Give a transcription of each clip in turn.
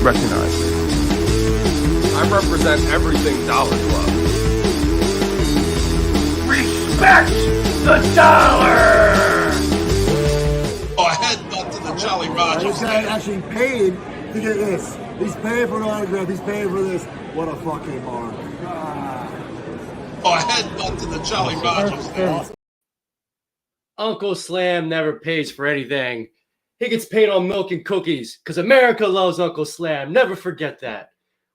recognize me. I represent everything Dollar Club. Respect the dollar! Oh, headbutt to the Jolly Roger. This guy actually paid to get this. He's paying for an autograph. He's paying for this. What a fucking mark. Oh, headbutt to the Jolly Roger. Uncle Slam never pays for anything. He gets paid on milk and cookies because America loves Uncle Slam. Never forget that.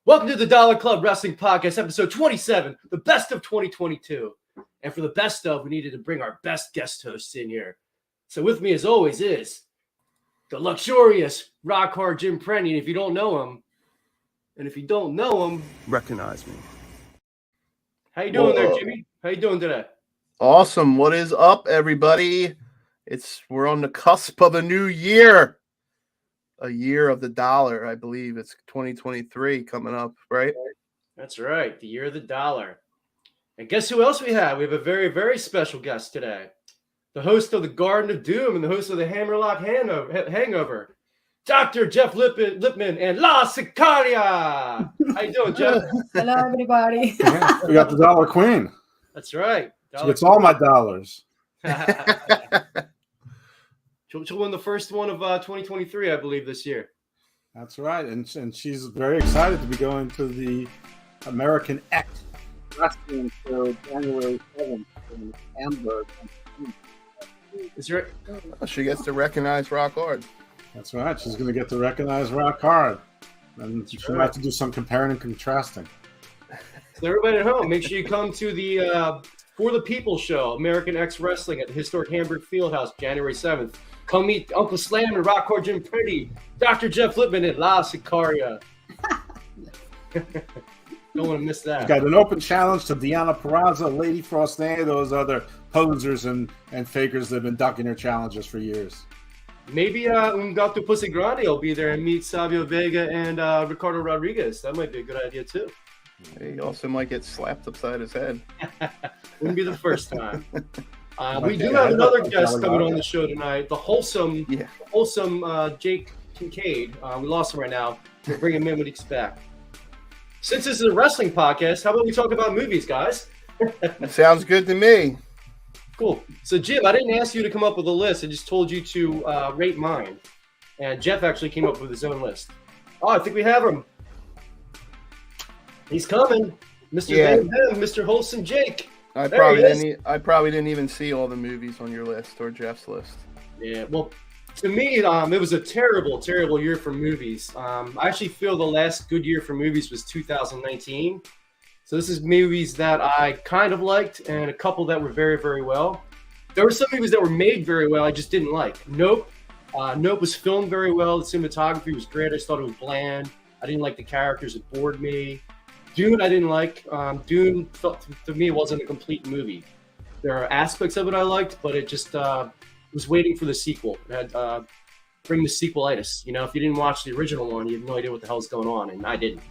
Welcome to the Dollar Club Wrestling Podcast, episode 27, the best of 2022. And for the best of, we needed to bring our best guest hosts in here. So with me, as always, is the luxurious rock hard Jim Prenny. And if you don't know him, Recognize me. how you doing there, Jimmy? How you doing today? Awesome. What is up, everybody? We're on the cusp of a new year. A year of the dollar, I believe. It's 2023 coming up, right? That's right, the year of the dollar. And guess who else we have? We have a very, very special guest today. The host of the Garden of Doom and the host of the Hammerlock Hangover, Dr. Jeff Lipman and La Sicaria. How you doing, Jeff? Hello, everybody. Yeah, we got the Dollar Queen. That's right. She gets all my dollars. She'll win the first one of 2023, I believe, this year. That's right. And she's very excited to be going to the American X Wrestling show January 7th in Hamburg. Is there? She gets to recognize Rock Hard. That's right. She's going to get to recognize Rock Hard. And she'll have to do some comparing and contrasting. So everybody at home, make sure you come to the For the People show, American X Wrestling at the historic Hamburg Fieldhouse, January 7th. Come meet Uncle Slam and Rock Hard Jim Prenny, Dr. Jeff Lipman and La Sicaria. Don't want to miss that. We got an open challenge to Deanna Peraza, Lady Frost, and any of those other posers and fakers that have been ducking their challenges for years. Maybe Umgato Pussy Grande will be there and meet Savio Vega and Ricardo Rodriguez. That might be a good idea, too. He also might get slapped upside his head. Wouldn't be the first time. We do have another guest coming on the show tonight, the wholesome Jake Kincaid. We lost him right now. We'll bring him in when he's back. Since this is a wrestling podcast, how about we talk about movies, guys? Sounds good to me. Cool. So, Jim, I didn't ask you to come up with a list. I just told you to rate mine. And Jeff actually came up with his own list. Oh, I think we have him. He's coming. Mr. Van Damme, Mr. Wholesome Jake. I probably didn't even see all the movies on your list or Jeff's list. Yeah, well, to me, it was a terrible, terrible year for movies. I actually feel the last good year for movies was 2019. So this is movies that I kind of liked and a couple that were very, very well. There were some movies that were made very well I just didn't like. Nope. Nope was filmed very well. The cinematography was great. I just thought it was bland. I didn't like the characters. It bored me. Dune I didn't like. Dune, felt, to me, it wasn't a complete movie. There are aspects of it I liked, but it just was waiting for the sequel. It had bring the sequelitis. You know, if you didn't watch the original one, you have no idea what the hell's going on, and I didn't.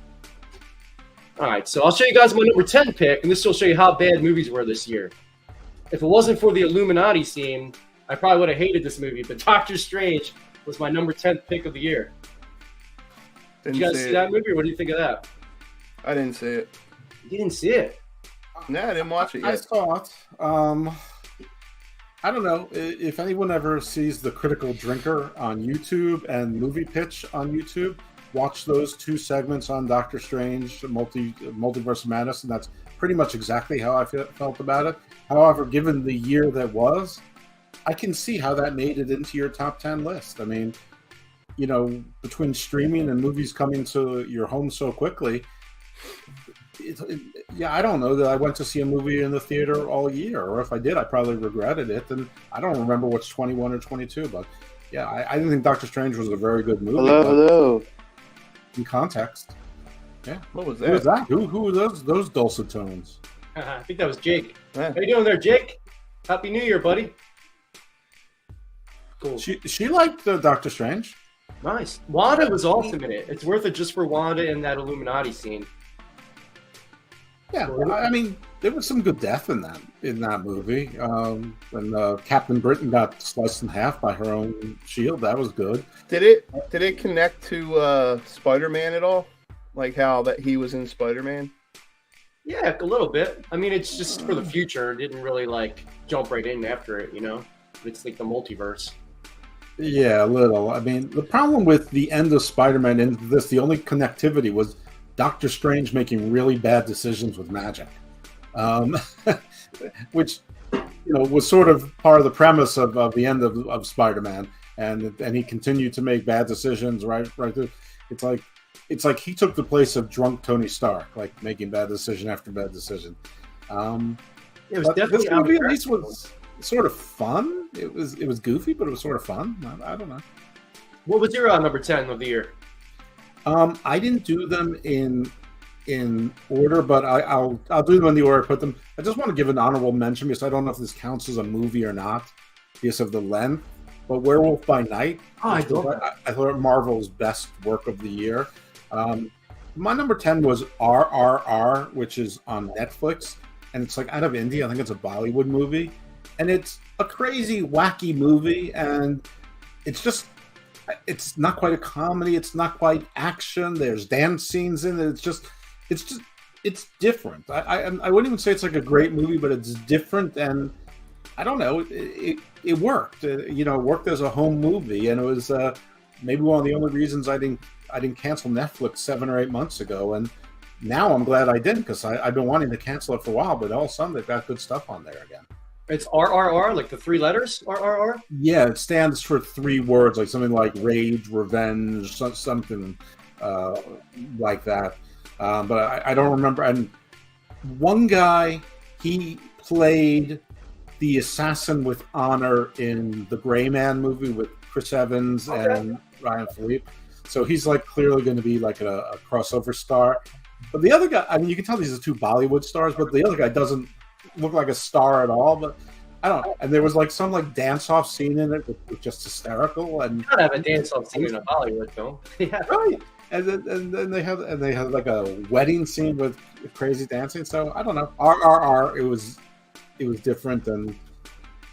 All right, so I'll show you guys my number 10 pick, and this will show you how bad movies were this year. If it wasn't for the Illuminati scene, I probably would have hated this movie, but Doctor Strange was my number 10 pick of the year. Did you guys see that movie, or what do you think of that? I didn't see it. You didn't see it? No, I didn't watch it yet. I saw it. I don't know if anyone ever sees The Critical Drinker on YouTube and Movie Pitch on YouTube. Watch those two segments on Doctor Strange, Multiverse of Madness, and that's pretty much exactly how I felt about it. However, given the year that was, I can see how that made it into your top 10 list. I mean, you know, between streaming and movies coming to your home so quickly, I don't know that I went to see a movie in the theater all year, or if I did, I probably regretted it. And I don't remember what's 21 or 22, but yeah, I didn't think Doctor Strange was a very good movie. Hello. In context, yeah. What was Who that? was that? Who were those dulcet tones? I think that was Jake. Yeah. How you doing there, Jake? Happy New Year, buddy. Cool. She liked Doctor Strange. Nice. Wanda was awesome in it. It's worth it just for Wanda and that Illuminati scene. Yeah, I mean, there was some good death in that movie. When Captain Britain got sliced in half by her own shield, that was good. Did it connect to Spider-Man at all? Like how that he was in Spider-Man? Yeah, a little bit. I mean, it's just for the future. It didn't really like jump right in after it, you know? It's like the multiverse. Yeah, a little. I mean, the problem with the end of Spider-Man into this, the only connectivity was Doctor Strange making really bad decisions with magic, which was sort of part of the premise of the end of Spider-Man, and he continued to make bad decisions right through. It's like he took the place of drunk Tony Stark, like making bad decision after bad decision. It was definitely this movie at least was sort of fun. It was goofy, but it was sort of fun. I don't know. What was your number 10 of the year? I didn't do them in order, but I'll do them in the order I put them. I just want to give an honorable mention because I don't know if this counts as a movie or not because of the length. But Werewolf by Night, I thought Marvel's best work of the year. My number 10 was RRR, which is on Netflix, and it's like out of India. I think it's a Bollywood movie, and it's a crazy, wacky movie, and it's not quite a comedy. It's not quite action. There's dance scenes in it. It's different. I wouldn't even say it's like a great movie, but it's different. And I don't know. It worked. It worked as a home movie, and it was maybe one of the only reasons I didn't cancel Netflix 7 or 8 months ago. And now I'm glad I didn't because I've been wanting to cancel it for a while. But all of a sudden they've got good stuff on there again. It's RRR, like the 3 letters? RRR? Yeah, it stands for 3 words, like something like rage, revenge, something like that. But I don't remember. And one guy, he played the assassin with honor in the Gray Man movie with Chris Evans and Ryan Phillippe. So he's like clearly going to be like a crossover star. But the other guy, I mean, you can tell these are 2 Bollywood stars, but the other guy doesn't look like a star at all. But I don't know. And there was like some like dance-off scene in it, which was just hysterical. And you gotta have a dance-off scene in a Bollywood film. Yeah. Right. And then they had like a wedding scene with crazy dancing. So I don't know. RRR. It was different and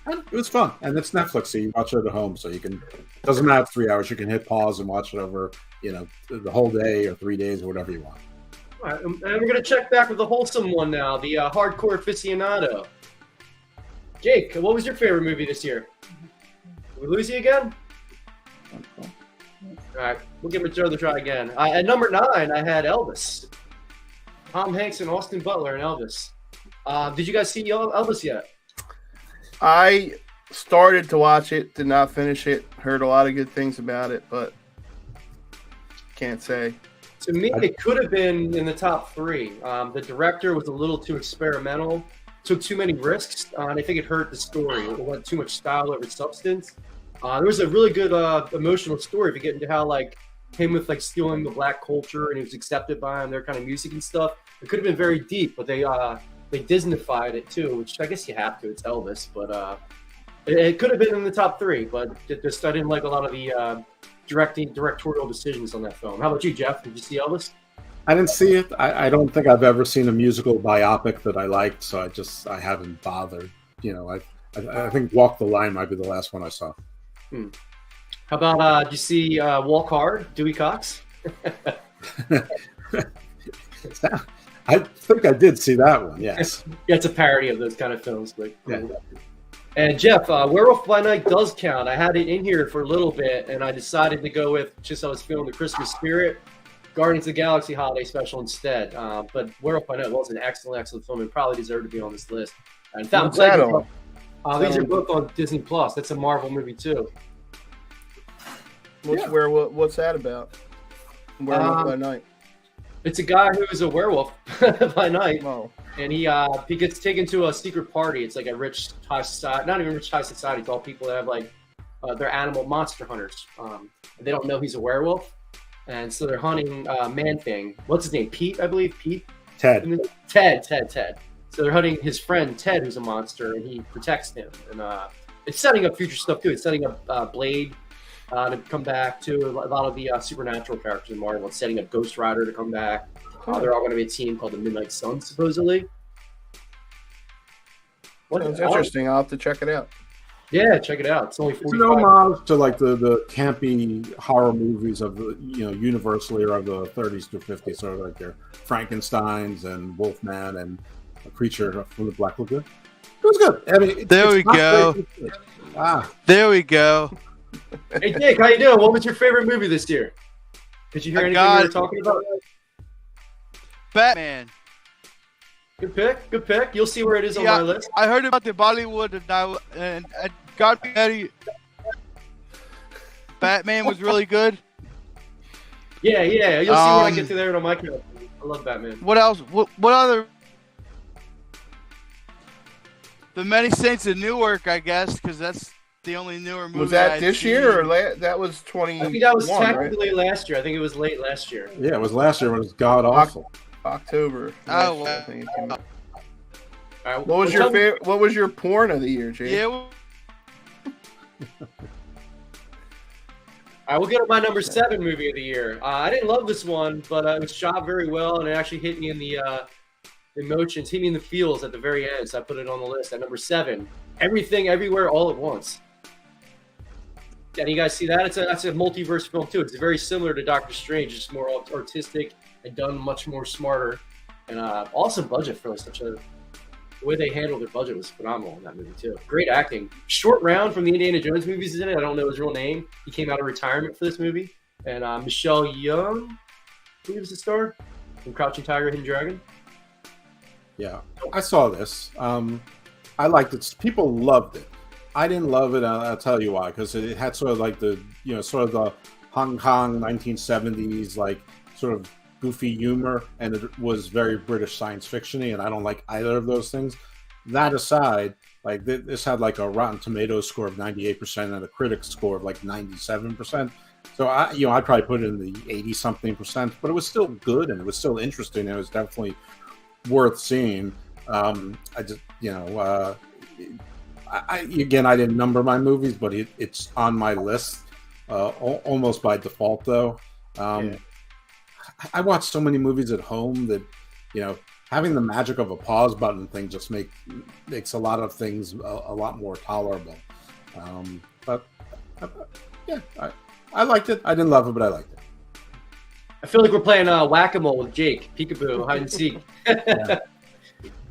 it was fun. And it's Netflix, so you watch it at home. So you can. Doesn't matter 3 hours. You can hit pause and watch it over the whole day or 3 days or whatever you want. All right, and we're gonna check back with the wholesome one now, the hardcore aficionado. Jake, what was your favorite movie this year? Did we lose you again? All right, we'll give it another try again. At number 9, I had Elvis. Tom Hanks and Austin Butler and Elvis. Did you guys see Elvis yet? I started to watch it, did not finish it. Heard a lot of good things about it, but can't say. To me, it could have been in the top 3. The director was a little too experimental, took too many risks, and I think it hurt the story. It went too much style over substance. There was a really good emotional story if you get into how like him with like stealing the black culture and he was accepted by them, their kind of music and stuff. It could have been very deep, but they Disneyfied it too, which I guess you have to. It's Elvis, but it could have been in the top 3. But just I didn't like a lot of the directorial decisions on that film. How about you, Jeff? Did you see Elvis? I didn't see it. I don't think I've ever seen a musical biopic that I liked, so I haven't bothered. I think Walk the Line might be the last one I saw. How about did you see Walk Hard, Dewey Cox? I think I did see that one. Yes. Yeah, it's a parody of those kind of films, but yeah. And Jeff, Werewolf by Night does count. I had it in here for a little bit, and I decided to go with, just I was feeling the Christmas spirit, Guardians of the Galaxy Holiday Special instead. But Werewolf by Night was an excellent film and probably deserved to be on this list. In fact, these are both on Disney Plus. That's a Marvel movie too. What's that about? Werewolf by Night. It's a guy who is a werewolf by night, and he gets taken to a secret party. It's like a rich high society, not even rich high society. It's all people that have like they're animal monster hunters. They don't know he's a werewolf, and so they're hunting Man-Thing. What's his name? Pete, I believe. Pete. Ted. Ted. So they're hunting his friend Ted, who's a monster, and he protects him. And it's setting up future stuff too. It's setting up Blade to come back too. A lot of the supernatural characters in Marvel. It's setting up Ghost Rider to come back. They're all going to be a team called the Midnight Suns, supposedly. Sounds interesting. I'll have to check it out. Yeah, check it out. It's only It's an 45. homage to like the campy horror movies of the universally or of the 30s to 50s, sort of like your Frankenstein's and Wolfman and A Creature from the Black Lagoon. It was good. I mean, There we not go. great. Ah, There we go. Hey, Dick, how you doing? What was your favorite movie this year? Did you hear I anything got we were it. talking about? Batman. Good pick. Good pick. You'll see where it is on Yeah. my list. I heard about the Bollywood and I got ready. Batman was really good. Yeah. You'll see when I get to there on my count. I love Batman. What else? What other? The Many Saints of Newark, I guess, because that's the only newer movie. Was that I'd this seen. year or that was 20? I think that was technically last year. I think it was late last year. yeah, it was last year when it was god awful. October. Oh, last year, I think it came out. All right, What was your favorite? What was your porn of the year, Jake? Yeah. I will get to my number 7 movie of the year. I didn't love this one, but it was shot very well, and it actually hit me in the emotions, hit me in the feels at the very end. So I put it on the list at number 7. Everything, Everywhere, All at Once. Can you guys see that? That's a multiverse film too. It's very similar to Doctor Strange, just more artistic and done much more smarter. And awesome budget for such a. The way they handled their budget was phenomenal in that movie too. Great acting. Short Round from the Indiana Jones movies is in it. I don't know his real name. He came out of retirement for this movie. And Michelle Yeoh, who was the star from Crouching Tiger, Hidden Dragon. Yeah, I saw this. I liked it. People loved it. I didn't love it. I'll tell you why. Because it had sort of like the sort of the Hong Kong 1970s like sort of goofy humor, and it was very British science fiction-y, and I don't like either of those things. That aside, like this had like a Rotten Tomatoes score of 98% and a critics score of like 97%. So I'd probably put it in the 80-something%, but it was still good and it was still interesting. And it was definitely worth seeing. I just I didn't number my movies, but it's on my list almost by default though. I watch so many movies at home that, having the magic of a pause button thing just makes a lot of things a lot more tolerable. But I liked it. I didn't love it, but I liked it. I feel like we're playing whack-a-mole with Jake, peekaboo, hide and seek.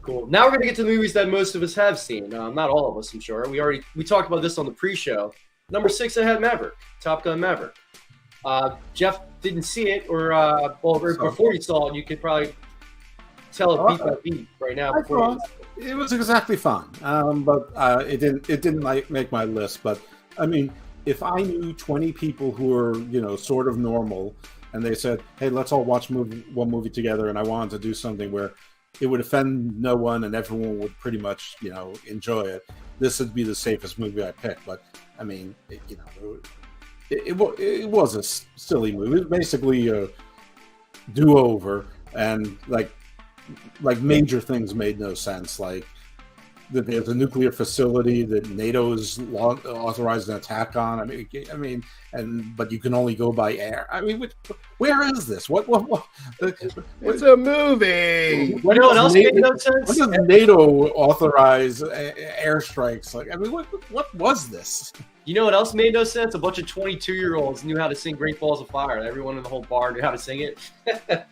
Cool. Now we're gonna get to the movies that most of us have seen. Not all of us, I'm sure. We talked about this on the pre-show. Number 6, I had Maverick, Top Gun Maverick. Jeff didn't see it, or before you saw it, you could probably tell it beat by beat right now. It was exactly fine, but it didn't like make my list. But I mean, if I knew 20 people who were sort of normal, and they said, "Hey, let's all watch one movie together," and I wanted to do something where it would offend no one and everyone would pretty much enjoy it, this would be the safest movie I picked. But I mean, it was a silly movie. It was basically a do-over, and like major things made no sense. Like that there's a nuclear facility that NATO's authorized an attack on. I mean, but you can only go by air. I mean, where is this? What It's a movie. What else made no sense? When does NATO authorize airstrikes? Like, I mean, what was this? You know what else made no sense? A bunch of 22-year-olds knew how to sing Great Balls of Fire. Everyone in the whole bar knew how to sing it.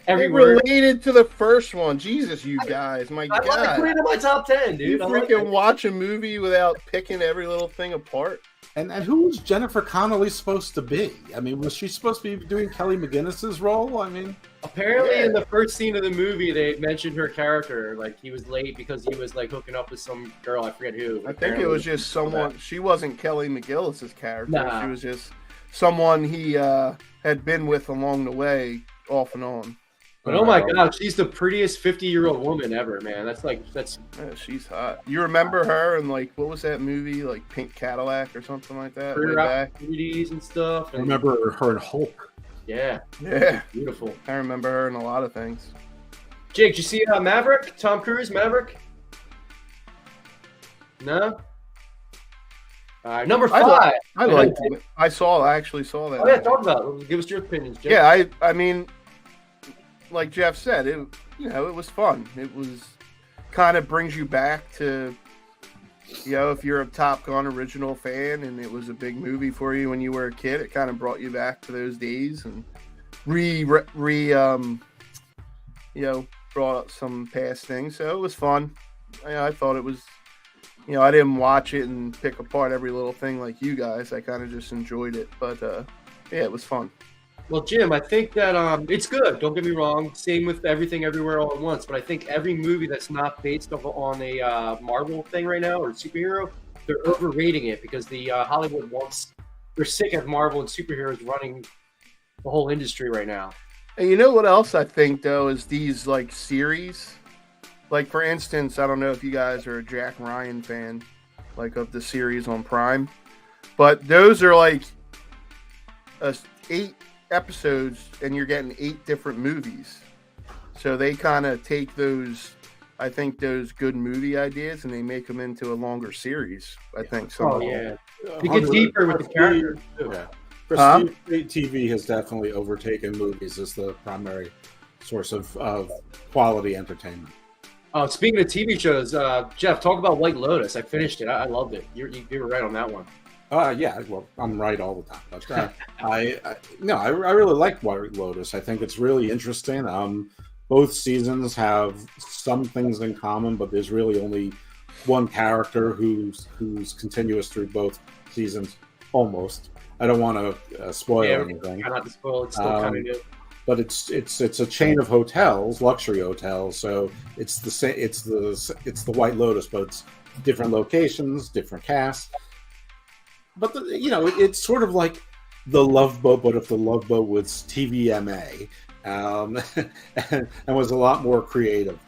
Every It word. related to the first one. Jesus, you guys. My I God. put it in my top 10, dude. You I like freaking it. watch a movie without picking every little thing apart? And who was Jennifer Connelly supposed to be? I mean, was she supposed to be doing Kelly McGinnis's role? I mean, Apparently, in the first scene of the movie, they mentioned her character. Like, he was late because he was, like, hooking up with some girl. I forget who. I think it was just someone. She wasn't Kelly McGillis's character. Nah. She was just someone he had been with along the way, off and on. But oh my God, she's the prettiest 50-year-old woman ever, man. That's. Yeah, she's hot. You remember her in, like, what was that movie? Like Pink Cadillac or something like that? Way Career back? opportunities and stuff. I And, remember her in Hulk. yeah, Yeah. beautiful. I remember her in a lot of things. Jake, did you see Maverick? Tom Cruise, Maverick? No? All right, number 5. I liked it. I actually saw that. Oh, yeah, talk about it. Give us your opinions, Jake. Yeah, I mean, like Jeff said, it was fun. It was kind of brings you back to, if you're a Top Gun original fan and it was a big movie for you when you were a kid, it kind of brought you back to those days and brought up some past things. So it was fun. I thought it was, I didn't watch it and pick apart every little thing like you guys. I kind of just enjoyed it, but yeah, it was fun. Well, Jim, I think that it's good. Don't get me wrong. Same with Everything Everywhere All at Once. But I think every movie that's not based on a Marvel thing right now or superhero, they're overrating it because the Hollywood they're sick of Marvel and superheroes running the whole industry right now. And you know what else I think though is these like series. Like for instance, I don't know if you guys are a Jack Ryan fan, like of the series on Prime, but those are like 8 episodes and you're getting 8 different movies. So they kind of take those good movie ideas and they make them into a longer series. I think so. Oh yeah, you get deeper with the characters too. Yeah. Prestige TV has definitely overtaken movies as the primary source of quality entertainment. Speaking of TV shows, Jeff, talk about White Lotus. I finished it. I loved it. You were right on that one. Yeah, well, I'm right all the time. But I really like White Lotus. I think it's really interesting. Both seasons have some things in common, but there's really only one character who's continuous through both seasons, almost. I don't want to spoil anything. Try not to spoil. It's still kind of new. But it's a chain of hotels, luxury hotels. So it's the same. It's the White Lotus, but it's different locations, different casts. But it's sort of like the Love Boat, but if the Love Boat was TVMA, and was a lot more creative.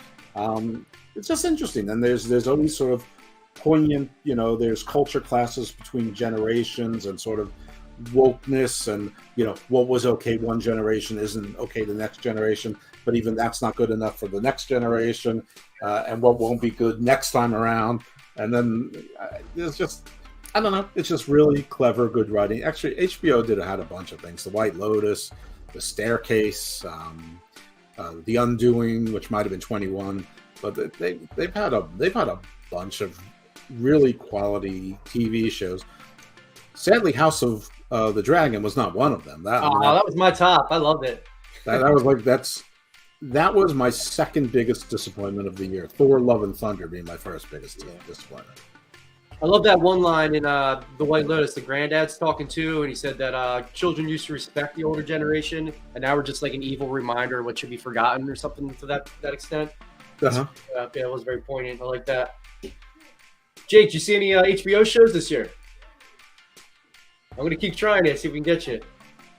It's just interesting, and there's always sort of poignant. There's culture classes between generations and sort of wokeness, and what was okay one generation isn't okay the next generation, but even that's not good enough for the next generation, and what won't be good next time around. And then there's just, I don't know, it's just really clever, good writing. Actually, HBO had a bunch of things: The White Lotus, The Staircase, The Undoing, which might have been 21, but they've had a bunch of really quality TV shows. Sadly, House of the Dragon was not one of them. That was my top. I loved it. That was my second biggest disappointment of the year. Thor: Love and Thunder being my first biggest disappointment. I love that one line in The White Lotus. The granddad's talking to, and he said that children used to respect the older generation, and now we're just like an evil reminder of what should be forgotten or something to that extent. Uh-huh. Yeah, it was very poignant. I like that. Jake, did you see any HBO shows this year? I'm going to keep trying to see if we can get you.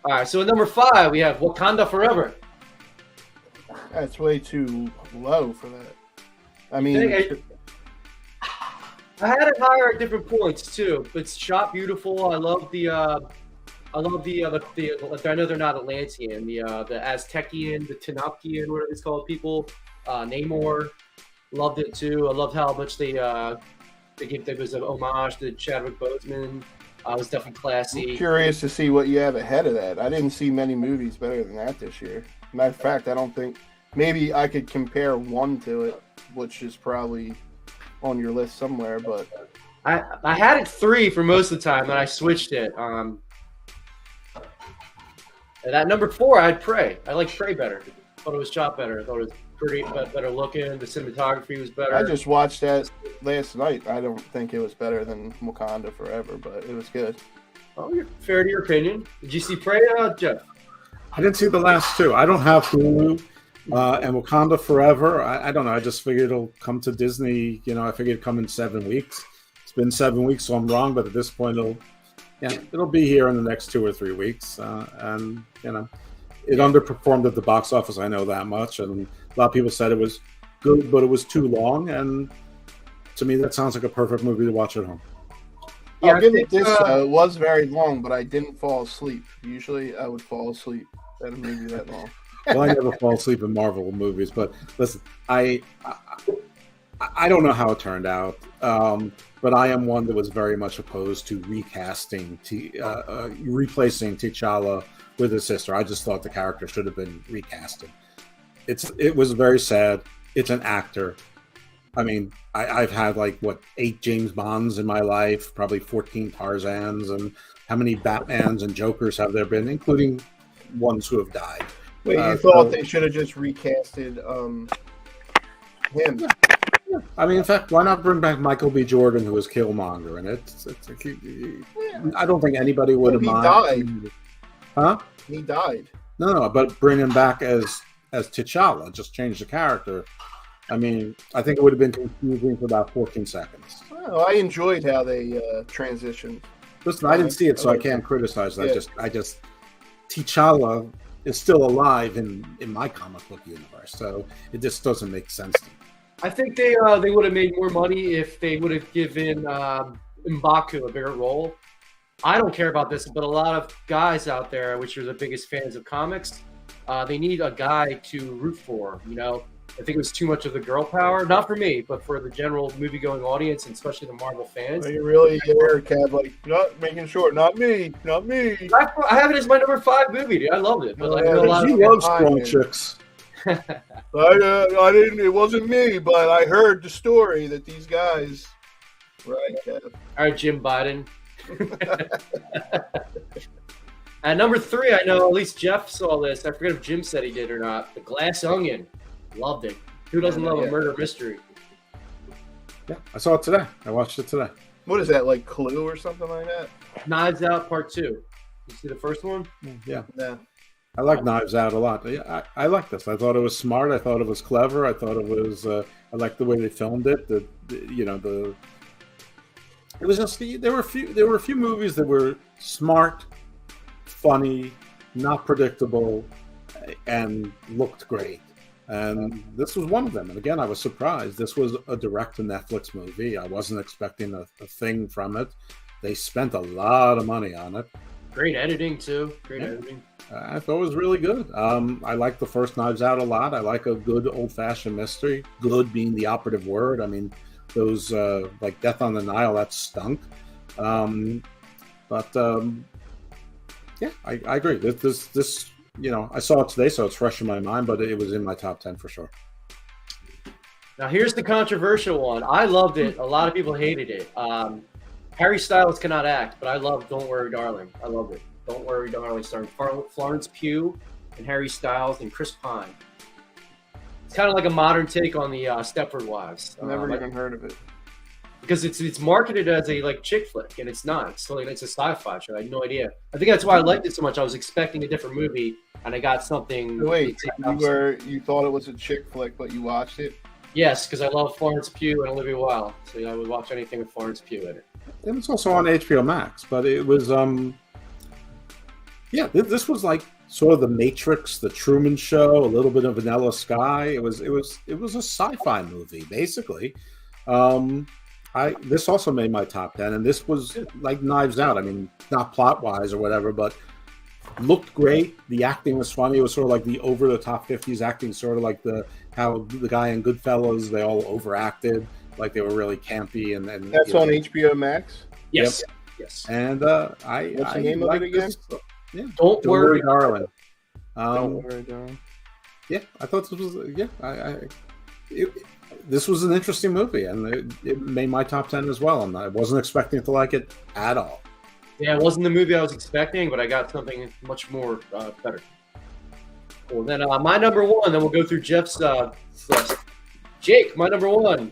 All right, so at number 5, we have Wakanda Forever. That's way too low for that. I mean, I had it higher at different points too. It's shot beautiful. I love the I know they're not Atlantean, the Aztecian, the Tenochtian, whatever it's called, people. Namor, loved it too. I loved how much they gave there was an homage to Chadwick Boseman. It was definitely classy. I'm curious to see what you have ahead of that. I didn't see many movies better than that this year. Matter of fact, I don't think maybe I could compare one to it, which is probably on your list somewhere. But I had it 3 for most of the time, and I switched it. And at number 4, I had Prey. I like Prey better. I thought it was shot better. I thought it was pretty better looking. The cinematography was better. I just watched that last night. I don't think it was better than Wakanda Forever, but it was good. Oh, you're fair to your opinion. Did you see Prey, Jeff? I didn't see the last 2. I don't have Hulu. And Wakanda Forever, I don't know. I just figured it'll come to Disney. I figured it'd come in 7 weeks. It's been 7 weeks, so I'm wrong. But at this point, it'll be here in the next 2 or 3 weeks. And it underperformed at the box office. I know that much. And a lot of people said it was good, but it was too long. And to me, that sounds like a perfect movie to watch at home. Yeah, I'll give it this. It was very long, but I didn't fall asleep. Usually, I would fall asleep at a movie that long. Well, I never fall asleep in Marvel movies, but listen, I don't know how it turned out, but I am one that was very much opposed to replacing T'Challa with his sister. I just thought the character should have been recasted. it was very sad. It's an actor. I mean, I've had like 8 James Bonds in my life, probably 14 Tarzans, and how many Batmans and Jokers have there been, including ones who have died. Wait, you thought they should have just recasted him? I mean, in fact, why not bring back Michael B. Jordan, who was Killmonger? And I don't think anybody would have minded. Died. Huh? He died. No, but bring him back as T'Challa, just change the character. I mean, I think it would have been confusing for about 14 seconds. Oh, I enjoyed how they transitioned. Listen, I didn't see it, so I can't criticize that. Yeah. T'Challa is still alive in my comic book universe, so it just doesn't make sense to me. I think they would have made more money if they would have given M'Baku a bigger role. I don't care about this, but a lot of guys out there, which are the biggest fans of comics, they need a guy to root for. You know, I think it was too much of the girl power. Not for me, but for the general movie-going audience, and especially the Marvel fans. Are you really there, Kev? Like, not making sure, not me. I have it as my number 5 movie, dude. I loved it. But She loves strong chicks. I didn't. It wasn't me, but I heard the story that these guys. Right, Kev. All right, Jim Biden. At number 3, I know at least Jeff saw this. I forget if Jim said he did or not. The Glass Onion. Loved it. Who doesn't love a murder mystery? Yeah, I saw it today. I watched it today. What is that, like Clue or something like that? Knives Out Part 2. You see the first one? Yeah. Yeah. I like Knives Out a lot. Yeah, I like this. I thought it was smart. I thought it was clever. I thought it was. I liked the way they filmed it. It was just there were a few movies that were smart, funny, not predictable, and looked great. And this was one of them. And again, I was surprised. This was a direct-to-Netflix movie. I wasn't expecting a thing from it. They spent a lot of money on it. Great editing, too. Great editing. I thought it was really good. I like the first Knives Out a lot. I like a good old-fashioned mystery. Good being the operative word. I mean, those like Death on the Nile, that stunk. Yeah, I agree. This I saw it today, so it's fresh in my mind, but it was in my top 10 for sure. Now, here's the controversial one. I loved it. A lot of people hated it. Harry Styles cannot act, but I love Don't Worry, Darling. I love it. Don't Worry, Darling, starring Florence Pugh and Harry Styles and Chris Pine. It's kind of like a modern take on the Stepford Wives. Never even heard of it. Because it's marketed as a chick flick, and it's not. It's a sci-fi show. I had no idea. I think that's why I liked it so much. I was expecting a different movie, and I got something. Wait, you thought it was a chick flick, but you watched it? Yes, because I love Florence Pugh and Olivia Wilde, so I would watch anything with Florence Pugh in it. It was also on HBO Max, but it was this was like sort of the Matrix, the Truman Show, a little bit of Vanilla Sky. It was a sci-fi movie basically. This also made my top 10, and this was like Knives Out. I mean, not plot wise or whatever, but looked great. The acting was funny. It was sort of like the over the top 50s acting, sort of like how the guy in Goodfellas, they all overacted, like they were really campy. And that's on HBO Max. Yes, yep. Yes. And what's the name of it again? Don't worry, darling. Don't worry, darling. Yeah, I thought this was this was an interesting movie, and it made my top 10 as well. And I wasn't expecting to like it at all. Yeah, it wasn't the movie I was expecting, but I got something much more better. Cool. Then my number 1. Then we'll go through Jeff's list. Jake, my number 1,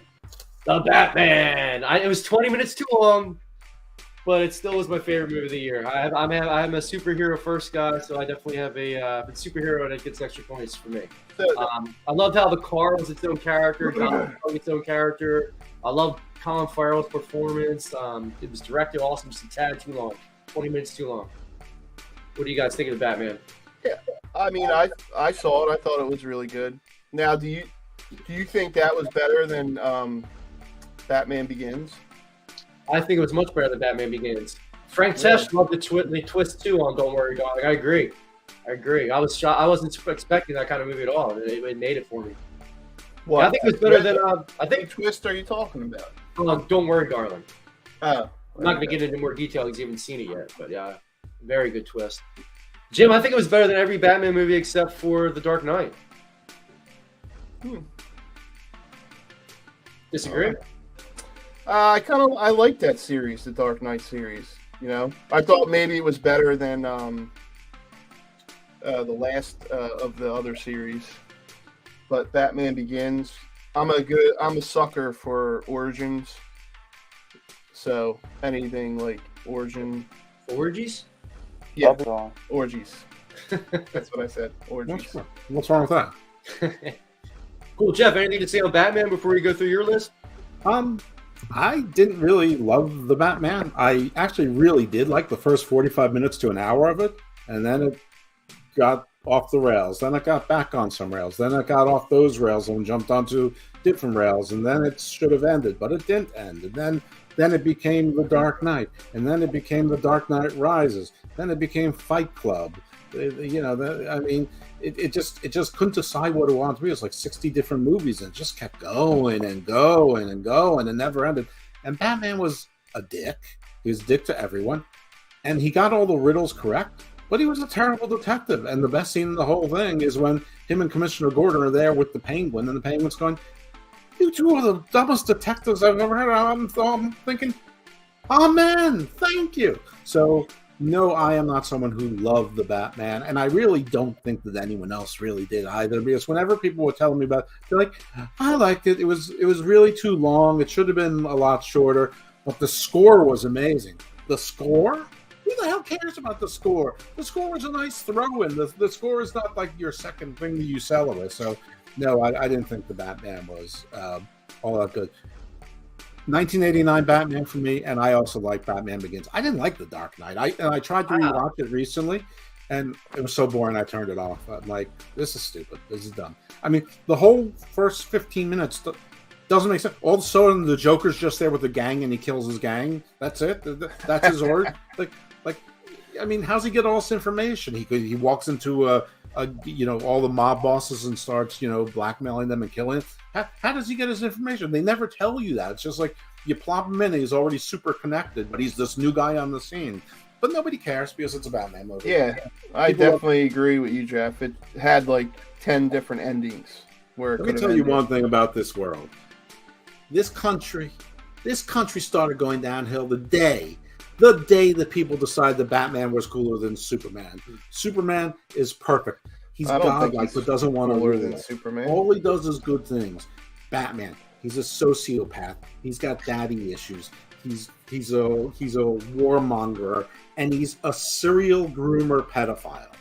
The Batman. It was 20 minutes too long, but it still was my favorite movie of the year. I'm a superhero first guy, so I definitely have a superhero that gets extra points for me. I loved how the car was its own character, its own character. I loved Colin Farrell's performance. It was directed also just a tad too long, 20 minutes too long. What do you guys think of The Batman? Yeah, I mean, I saw it. I thought it was really good. Now, do you think that was better than Batman Begins? I think it was much better than Batman Begins. Frank Tesh loved the twist too on Don't Worry, Darling. I agree. I was shocked. I wasn't expecting that kind of movie at all. It made it for me. What? Yeah, I think it was better than What twist are you talking about? Don't Worry, Darling. Oh, I'm not going to get into more detail because you haven't seen it yet, but yeah, very good twist. Jim, I think it was better than every Batman movie except for The Dark Knight. Disagree? I like that series, the Dark Knight series. You know, I thought maybe it was better than the last of the other series. But Batman Begins, I'm a sucker for origins. So anything like origin. Orgies? Yeah, That's all. orgies. That's what I said. Orgies. What's wrong with that? Cool, Jeff. Anything to say on Batman before we go through your list? I didn't really love the Batman. I actually really did like the first 45 minutes to an hour of it, and then it got off the rails. Then it got back on some rails. Then it got off those rails and jumped onto different rails, and then it should have ended, but it didn't end. And then it became The Dark Knight, and then it became The Dark Knight Rises. Then it became Fight Club. It just couldn't decide what it wanted to be. It was like 60 different movies, and it just kept going and going and going and never ended. And Batman was a dick. He was a dick to everyone, and he got all the riddles correct, but he was a terrible detective. And the best scene in the whole thing is when him and Commissioner Gordon are there with the Penguin, and the Penguin's going, "You two are the dumbest detectives I've ever heard of." I'm thinking, oh man, thank you. So no, I am not someone who loved the Batman, and I really don't think that anyone else really did either. Because whenever people were telling me about it, they're like, "I liked it. It was really too long. It should have been a lot shorter." But the score was amazing. The score? Who the hell cares about the score? The score is a nice throw-in. The score is not like your second thing that you sell it with. So no, I didn't think the Batman was all that good. 1989 Batman for me, and I also like Batman Begins. I didn't like The Dark Knight. I tried to rewatch it recently, and it was so boring I turned it off. I'm like, this is stupid. This is dumb. I mean, the whole first 15 minutes doesn't make sense. All of a sudden, the Joker's just there with the gang, and he kills his gang. That's it. That's his order. I mean, how's he get all this information? He walks into all the mob bosses and starts blackmailing them and killing them. How does he get his information? They never tell you that. It's just like you plop him in, and he's already super connected, but he's this new guy on the scene. But nobody cares because it's a Batman movie. Yeah, I definitely agree with you, Jeff. It had like 10 different endings. Let me tell you one thing about this world. This country started going downhill the day that people decided that Batman was cooler than Superman. Superman is perfect. He's godlike, but doesn't want to cooler than Superman. All he does is good things. Batman, he's a sociopath. He's got daddy issues. He's a warmonger, and he's a serial groomer pedophile.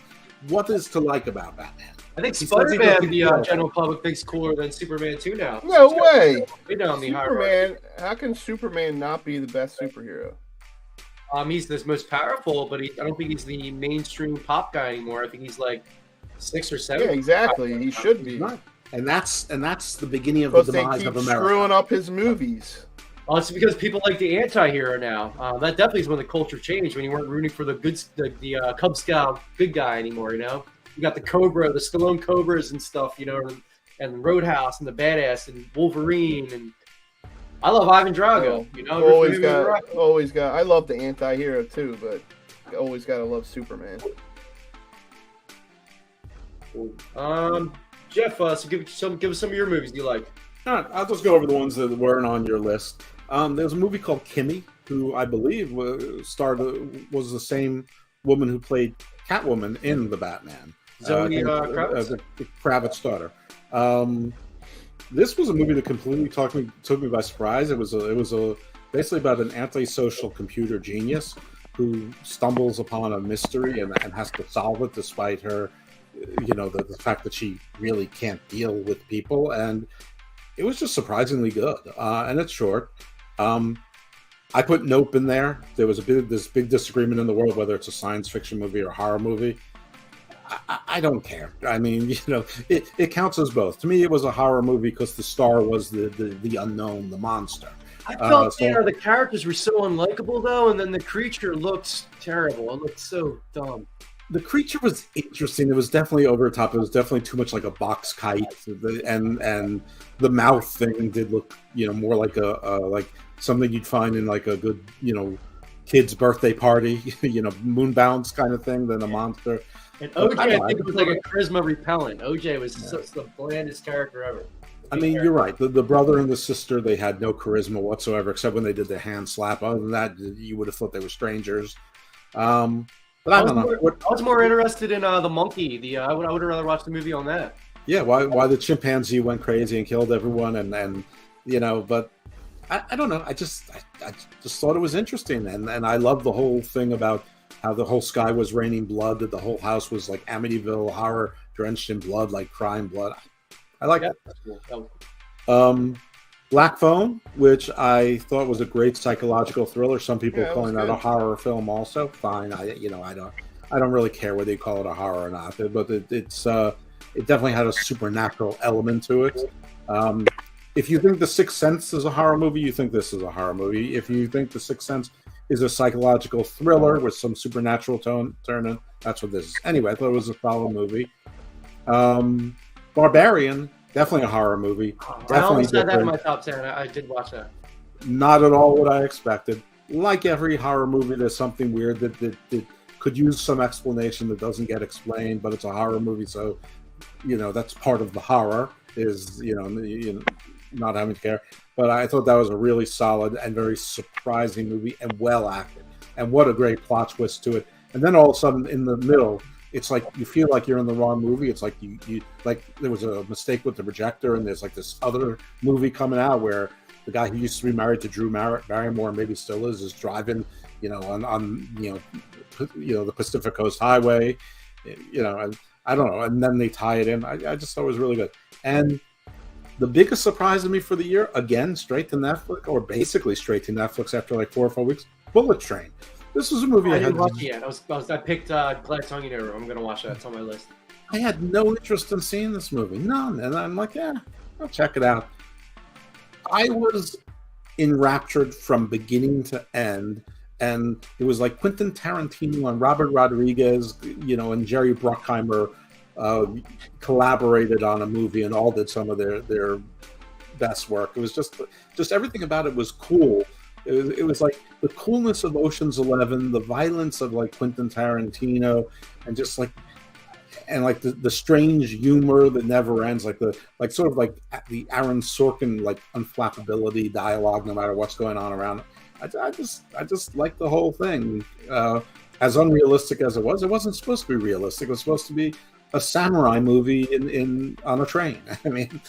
What is to like about Batman? I think Spider-Man, the general public, thinks cooler than Superman 2 now. No way. Superman, how can Superman not be the best superhero? He's the most powerful, but I don't think he's the mainstream pop guy anymore. I think he's like 6 or 7. Yeah, exactly. He should be. And that's the beginning of the demise of America. Screwing up his movies. Well, it's because people like the anti-hero now. That definitely is when the culture changed, when you weren't rooting for the Cub Scout good guy anymore, You got the Cobra, the Stallone Cobras and stuff, and Roadhouse and the Badass and Wolverine, and I love Ivan Drago. Always got. I love the anti-hero too, but always gotta love Superman. Jeff, so give us some of your movies you like. All right, I'll just go over the ones that weren't on your list. There's a movie called Kimmy, who I believe was the same woman who played Catwoman in the Batman. Zoe Kravitz? Kravitz's daughter. This was a movie that completely took me by surprise. It was basically about an antisocial computer genius who stumbles upon a mystery and has to solve it despite her, the fact that she really can't deal with people. And it was just surprisingly good. And it's short. I put Nope in there. There was this big disagreement in the world whether it's a science fiction movie or a horror movie. I don't care. I mean, it counts as both. To me, it was a horror movie because the star was the unknown, the monster. I felt the characters were so unlikable, though, and then the creature looked terrible. It looked so dumb. The creature was interesting. It was definitely over the top. It was definitely too much like a box kite, and the mouth thing did look, more like like something you'd find in like a good, kid's birthday party, moon bounce kind of thing than a monster. And OJ, I know, I think, was like a charisma repellent. OJ was such the blandest character ever. I mean, you're right. The brother and the sister, they had no charisma whatsoever, except when they did the hand slap. Other than that, you would have thought they were strangers. But I don't know. I was more interested in the monkey. I would rather watch the movie on that. Yeah, why the chimpanzee went crazy and killed everyone, and you know, but I don't know. I just thought it was interesting, and I love the whole thing about how the whole sky was raining blood, that the whole house was like Amityville Horror, drenched in blood, like crime blood. I like it. Black Phone, which I thought was a great psychological thriller. Some people calling that a horror film, also fine. I don't really care whether you call it a horror or not, but it definitely had a supernatural element to it. If you think The Sixth Sense is a horror movie, you think this is a horror movie. If you think The Sixth Sense is a psychological thriller with some supernatural turn in, that's what this is. Anyway, I thought it was a solid movie. Barbarian, definitely a horror movie. I almost had that in my top 10. I did watch that. Not at all what I expected. Like every horror movie, there's something weird that could use some explanation that doesn't get explained, but it's a horror movie, so that's part of the horror is not having to care. But I thought that was a really solid and very surprising movie and well acted, and what a great plot twist to it. And then all of a sudden in the middle, it's like you feel like you're in the wrong movie. It's like you like there was a mistake with the projector, and there's like this other movie coming out where the guy who used to be married to Drew Barrymore, maybe still is driving, on the Pacific Coast Highway, and I don't know. And then they tie it in. I just thought it was really good. And the biggest surprise to me for the year, again, straight to Netflix, or basically straight to Netflix after like 4 or 4 weeks, Bullet Train. This was a movie I didn't watch it yet. I picked Glass Onion Arrow. I'm going to watch that. It's on my list. I had no interest in seeing this movie. None. And I'm like, yeah, I'll check it out. I was enraptured from beginning to end. And it was like Quentin Tarantino and Robert Rodriguez, and Jerry Bruckheimer collaborated on a movie and all did some of their best work. It was just everything about it was cool. It was like the coolness of Ocean's 11, the violence of like Quentin Tarantino, and just like the strange humor that never ends, like the Aaron Sorkin like unflappability dialogue, no matter what's going on around. I just like the whole thing. As unrealistic as it wasn't supposed to be realistic. It was supposed to be a samurai movie on a train. I mean,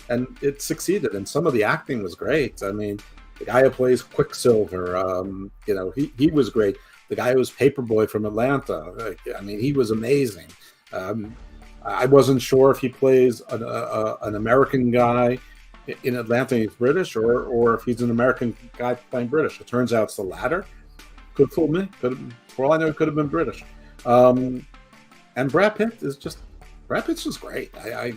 and it succeeded. And some of the acting was great. I mean, the guy who plays Quicksilver, he was great. The guy who was Paperboy from Atlanta, he was amazing. I wasn't sure if he plays an American guy in Atlanta, he's British, or if he's an American guy playing British. It turns out it's the latter. Could fool me. For all I know, it could have been British. And Brad Pitt's just great. I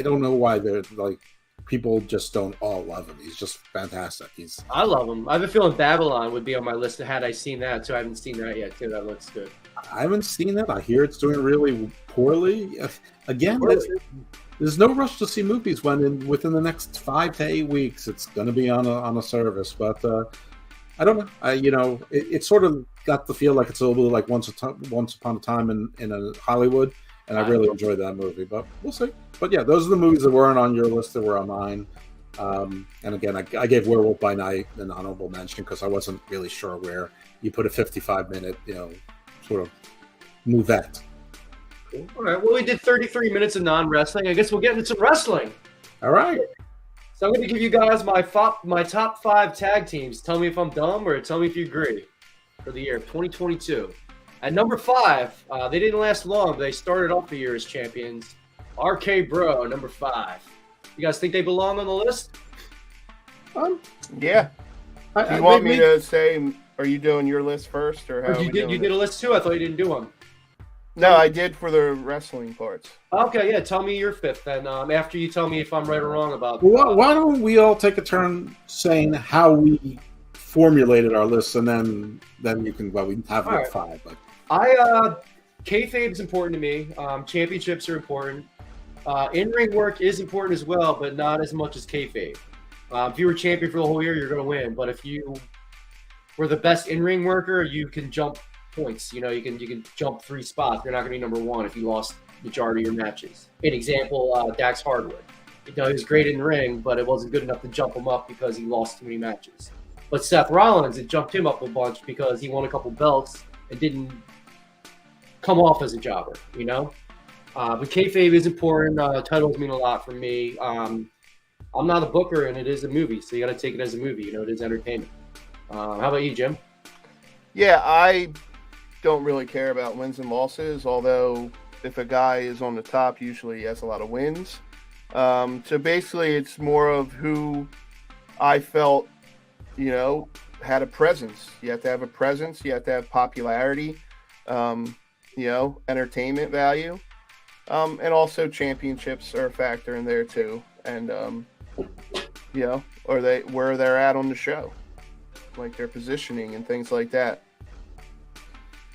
don't know why they're like people just don't all love him. He's just fantastic. I love him. I have a feeling Babylon would be on my list had I seen that. So I haven't seen that yet too. That looks good. I haven't seen it. I hear it's doing really poorly. Again, there's no rush to see movies when within the next 5 to 8 weeks it's going to be on a service. But I don't know. It sort of got the feel like it's a little bit like Once Upon a Time in Hollywood, and I really enjoyed that movie. But we'll see. But yeah, those are the movies that weren't on your list that were on mine. And again, I gave Werewolf by Night an honorable mention because I wasn't really sure where you put a 55-minute, sort of movette. Cool. All right. Well, we did 33 minutes of non-wrestling. I guess we'll get into some wrestling. All right. So I'm going to give you guys my top 5 tag teams. Tell me if I'm dumb or tell me if you agree for the year of 2022. At number 5, they didn't last long, but they started off the year as champions. RK Bro, number 5. You guys think they belong on the list? Yeah. Do you want me to say, are you doing your list first? Or how you did a list too? I thought you didn't do one. No, I did for the wrestling parts. Okay, yeah. Tell me your 5th, then. After you tell me if I'm right or wrong about. Why don't we all take a turn saying how we formulated our lists, and then you can. Well, we have like 5, but kayfabe is important to me. Championships are important. In-ring work is important as well, but not as much as kayfabe. If you were champion for the whole year, you're going to win. But if you were the best in-ring worker, you can jump points. You know, you can jump 3 spots. You're not going to be number 1 if you lost majority of your matches. An example, Dax Hardwood. You know, he was great in the ring, but it wasn't good enough to jump him up because he lost too many matches. But Seth Rollins, it jumped him up a bunch because he won a couple belts and didn't come off as a jobber, you know? But kayfabe is important. Titles mean a lot for me. I'm not a booker, and it is a movie, so you got to take it as a movie. You know, it is entertainment. How about you, Jim? Yeah, I don't really care about wins and losses, although if a guy is on the top, usually he has a lot of wins. So basically, it's more of who I felt, you know, had a presence. You have to have a presence. You have to have popularity, you know, entertainment value. And also championships are a factor in there too. And, you know, or where they're at on the show, like their positioning and things like that.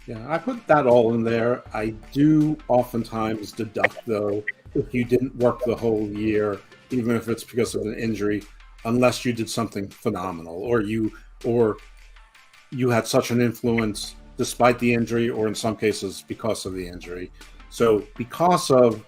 Yeah, I put that all in there. I do oftentimes deduct, though, if you didn't work the whole year, even if it's because of an injury, unless you did something phenomenal, or you had such an influence despite the injury, or in some cases because of the injury. So because of,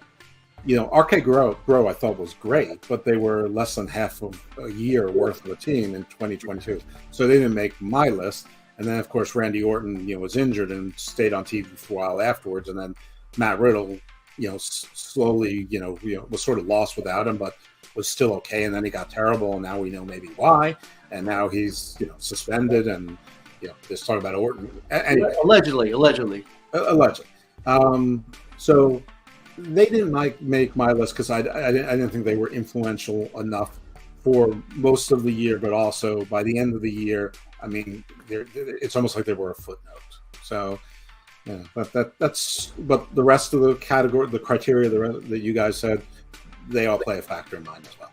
you know, RK Bro I thought was great, but they were less than half of a year worth of a team in 2022. So they didn't make my list. And then, of course, Randy Orton, you know, was injured and stayed on TV for a while afterwards. And then Matt Riddle, you know, slowly, you know, was sort of lost without him, but was still okay. And then he got terrible, and now we know maybe why. And now he's, you know, suspended, and, you know, there's talk about Orton. Anyway, Allegedly. So they didn't make my list because I didn't think they were influential enough for most of the year, but also by the end of the year, I mean, it's almost like they were a footnote. So, yeah, but but the rest of the category, the criteria that you guys said, they all play a factor in mine as well.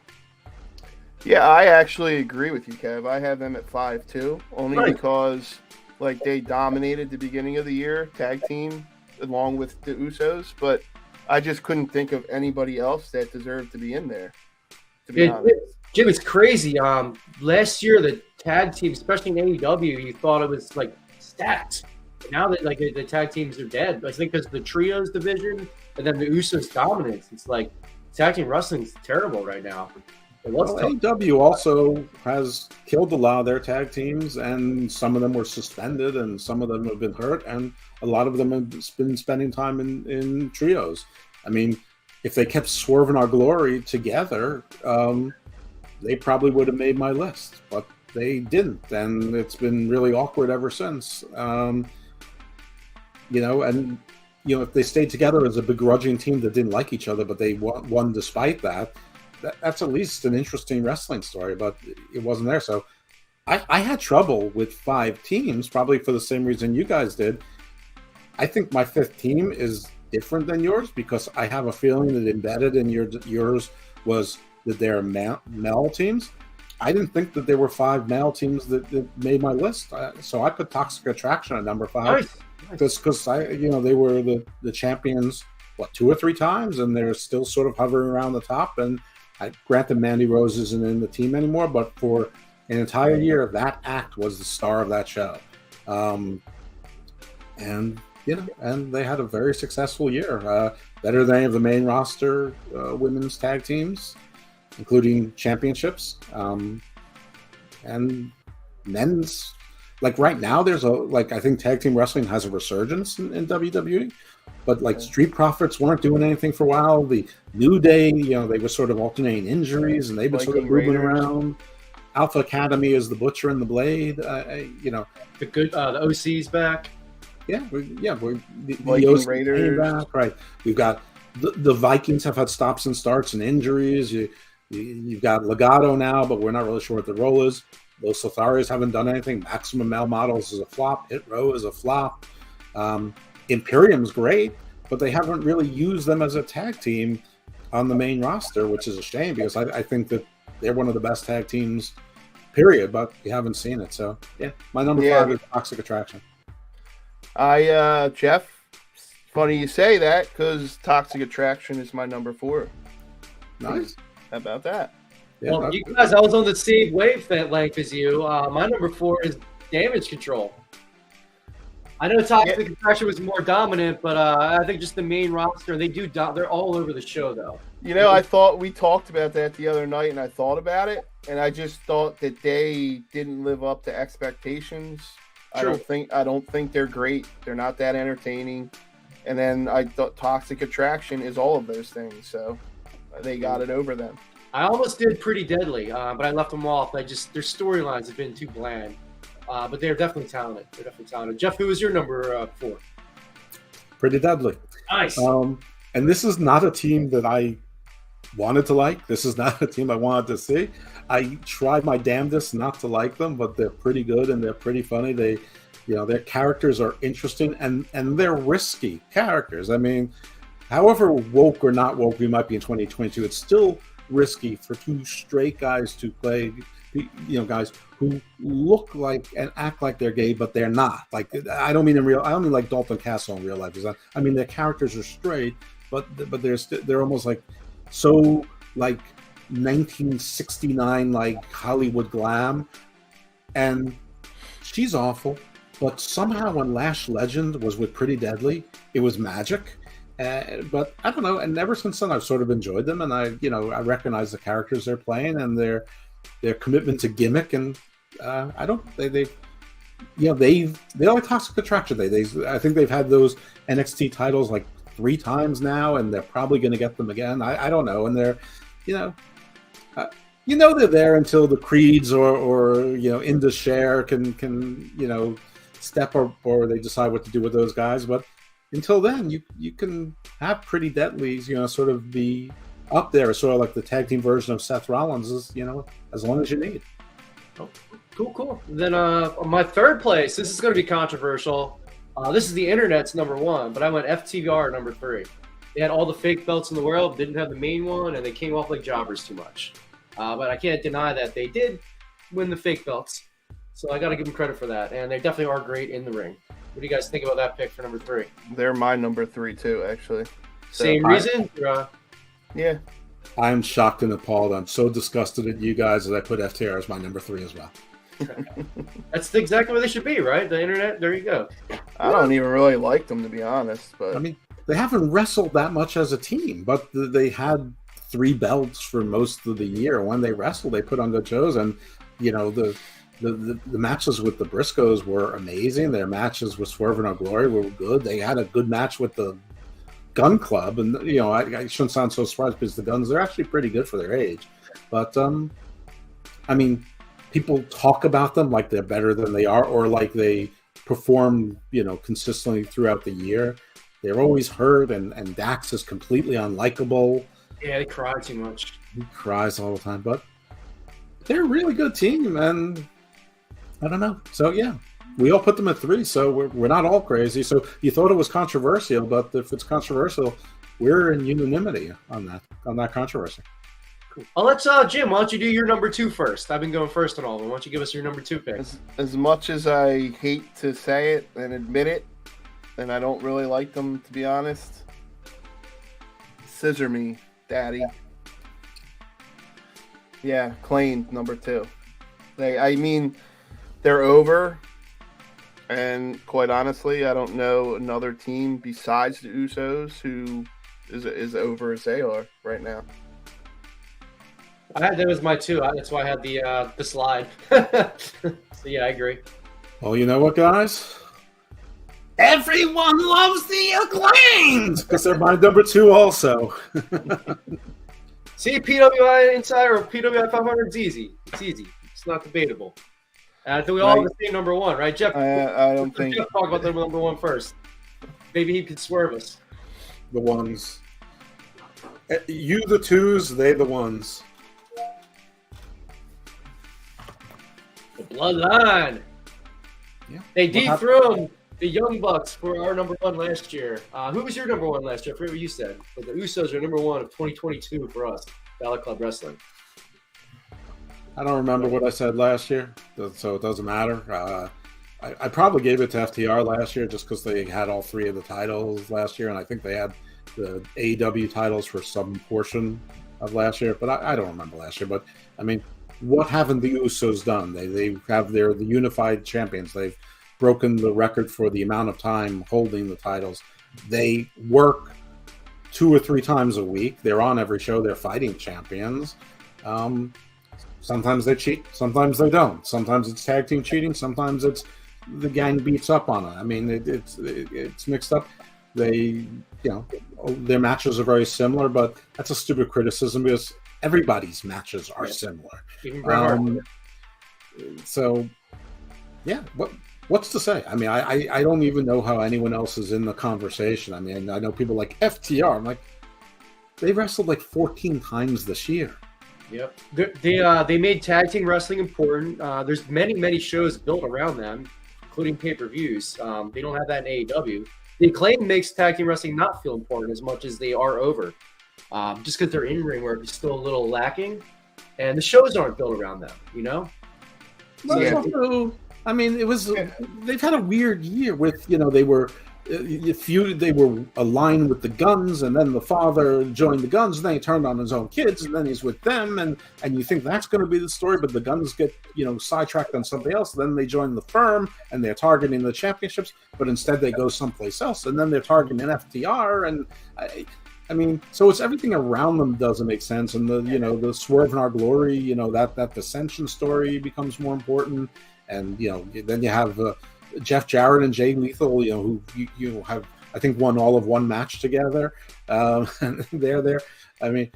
Yeah, I actually agree with you, Kev. I have them at 5 too, only because like they dominated the beginning of the year, tag team, along with the Usos, but I just couldn't think of anybody else that deserved to be in there, to be honest. Jim, it's crazy. Last year, the tag team, especially in AEW, you thought it was like stacked. Now that like the tag teams are dead, I think because the trios division and then the Usos dominance, it's like tag team wrestling's terrible right now. AEW also has killed a lot of their tag teams, and some of them were suspended, and some of them have been hurt, and a lot of them have been spending time in trios. I mean, if they kept Swerve and Our Glory together, they probably would have made my list, but they didn't, and it's been really awkward ever since. You know, and you know, if they stayed together as a begrudging team that didn't like each other, but they won despite that, that's at least an interesting wrestling story, but it wasn't there. So I had trouble with 5 teams, probably for the same reason you guys did. I think my 5th team is different than yours because I have a feeling that embedded in yours was that they're male teams. I didn't think that there were 5 male teams that made my list. So I put Toxic Attraction at number 5. Nice. Because they were the champions, 2 or 3 times, and they're still sort of hovering around the top. And granted, Mandy Rose isn't in the team anymore, but for an entire year, that act was the star of that show. And you know, and they had a very successful year, better than any of the main roster women's tag teams, including championships, and men's. Like right now, there's I think tag team wrestling has a resurgence in WWE, but like Street Profits weren't doing anything for a while. The New Day, you know, they were sort of alternating injuries, and they've been sort of moving around. Alpha Academy is the Butcher and the Blade. You know, the OC's back. Yeah, the Viking Raiders. Back, right? We've got the Vikings have had stops and starts and injuries. You've got Legado now, but we're not really sure what the role is. Los Lotharios haven't done anything. Maximum Male Models is a flop. Hit Row is a flop. Imperium's great, but they haven't really used them as a tag team on the main roster, which is a shame because I think that they're one of the best tag teams, period, but we haven't seen it. So, yeah, my number 5 is Toxic Attraction. Jeff, funny you say that because Toxic Attraction is my number 4. Nice. How about that? Yeah, well, you guys, I was on the same wavelength as you. My number 4 is Damage Control. I know Toxic Attraction was more dominant, but I think just the main roster, they're all over the show, though. You know, I thought we talked about that the other night, and I thought about it, and I just thought that they didn't live up to expectations. True. I don't think they're great. They're not that entertaining. And then I thought Toxic Attraction is all of those things, so they got it over them. I almost did Pretty Deadly, but I left them off. Their storylines have been too bland. But they're definitely talented. Jeff, who was your number 4? Pretty Deadly. Nice. And this is not a team that I wanted to like. This is not a team I wanted to see. I tried my damnedest not to like them, but they're pretty good and they're pretty funny. They, their characters are interesting and they're risky characters. I mean, however woke or not woke we might be in 2022, it's still risky for two straight guys to play, guys who look like and act like they're gay, but they're not. Like, I don't mean like Dalton Castle in real life. I mean, their characters are straight, but they're almost like so like 1969 like Hollywood glam, and she's awful. But somehow when Lash Legend was with Pretty Deadly, it was magic. But I don't know, and ever since then I've sort of enjoyed them, and I recognize the characters they're playing and their commitment to gimmick, and they like Toxic Attraction. I think they've had those NXT titles like 3 times now, and they're probably going to get them again. I don't know, and they're they're there until the Creeds or Indus Sher can step up, or they decide what to do with those guys. But until then, you can have Pretty Deadly, sort of be up there, sort of like the tag team version of Seth Rollins, is as long as you need. Oh, cool. Then my third place. This is going to be controversial. This is the internet's number 1, but I went FTR number 3. They had all the fake belts in the world, didn't have the main one, and they came off like jobbers too much. But I can't deny that they did win the fake belts, so I got to give them credit for that. And they definitely are great in the ring. What do you guys think about that pick for number 3? They're my number 3 too, actually. Same reason? Yeah. I'm shocked and appalled. I'm so disgusted at you guys that I put FTR as my number 3 as well. That's exactly where they should be, right? The internet. There you go. I don't even really like them, to be honest. But I mean, they haven't wrestled that much as a team, but they had 3 belts for most of the year. When they wrestled, they put on good shows, and the matches with the Briscoes were amazing. Their matches with Swerve and Glory were good. They had a good match with the Gun Club, and I shouldn't sound so surprised because the Guns, they're actually pretty good for their age. But I mean, people talk about them like they're better than they are, or like they perform consistently throughout the year. They're always hurt, and Dax is completely unlikable. Yeah, they cry too much. He cries all the time, but they're a really good team, and I don't know. So yeah, we all put them at 3, so we're not all crazy. So you thought it was controversial, but if it's controversial, we're in unanimity on that controversy. Cool. I'll let Jim. Why don't you do your number 2 first? I've been going first on all of them. Why don't you give us your number 2 pick? As much as I hate to say it and admit it, and I don't really like them, to be honest, Scissor Me, Daddy. Yeah, Klein, number 2. They're over, and quite honestly, I don't know another team besides the Usos who is over as they are right now. That was my 2. That's why I had the slide. So yeah, I agree. Well, you know what, guys? Everyone loves the Acclaimed because they're my number 2 also. See, PWI Insider or PWI 500 is easy. It's easy. It's not debatable. And I think we all have the same number 1, right, Jeff? I don't think. Jeff, talk about the number 1 first. Maybe he could swerve us. The ones. You the 2s, they the ones. The Bloodline. Yeah. They dethroned the Young Bucks for our number 1 last year. Who was your number 1 last year? I forget what you said. But the Usos are number 1 of 2022 for us, Balor Club Wrestling. I don't remember what I said last year, so it doesn't matter. I probably gave it to FTR last year just because they had all 3 of the titles last year, and I think they had the AEW titles for some portion of last year, but I don't remember last year. But, I mean, what haven't the Usos done? They have the unified champions. They've broken the record for the amount of time holding the titles. They work 2 or 3 times a week. They're on every show. They're fighting champions. Sometimes they cheat. Sometimes they don't. Sometimes it's tag team cheating. Sometimes it's the gang beats up on it. I mean, it's mixed up. They, their matches are very similar, but that's a stupid criticism because everybody's matches are similar. So, yeah, what's to say? I mean, I don't even know how anyone else is in the conversation. I mean, I know people like FTR. I'm like, they wrestled like 14 times this year. Yep. They made tag team wrestling important. There's many shows built around them, including pay-per-views. They don't have that in AEW. The Acclaim makes tag team wrestling not feel important as much as they are over. Just because their in-ring work is still a little lacking. And the shows aren't built around them, Also, I mean, they've had a weird year with, they were aligned with the Guns, and then the father joined the Guns, and then he turned on his own kids, and then he's with them, and you think that's going to be the story, but the Guns get sidetracked on something else. Then they join the Firm, and they're targeting the championships, but instead they go someplace else, and then they're targeting FTR, and I mean, so it's everything around them doesn't make sense, and the Swerve in Our Glory, that dissension story becomes more important, and then you have Jeff Jarrett and Jay Lethal, who you have, I think, won all of one match together. And they're there. I mean,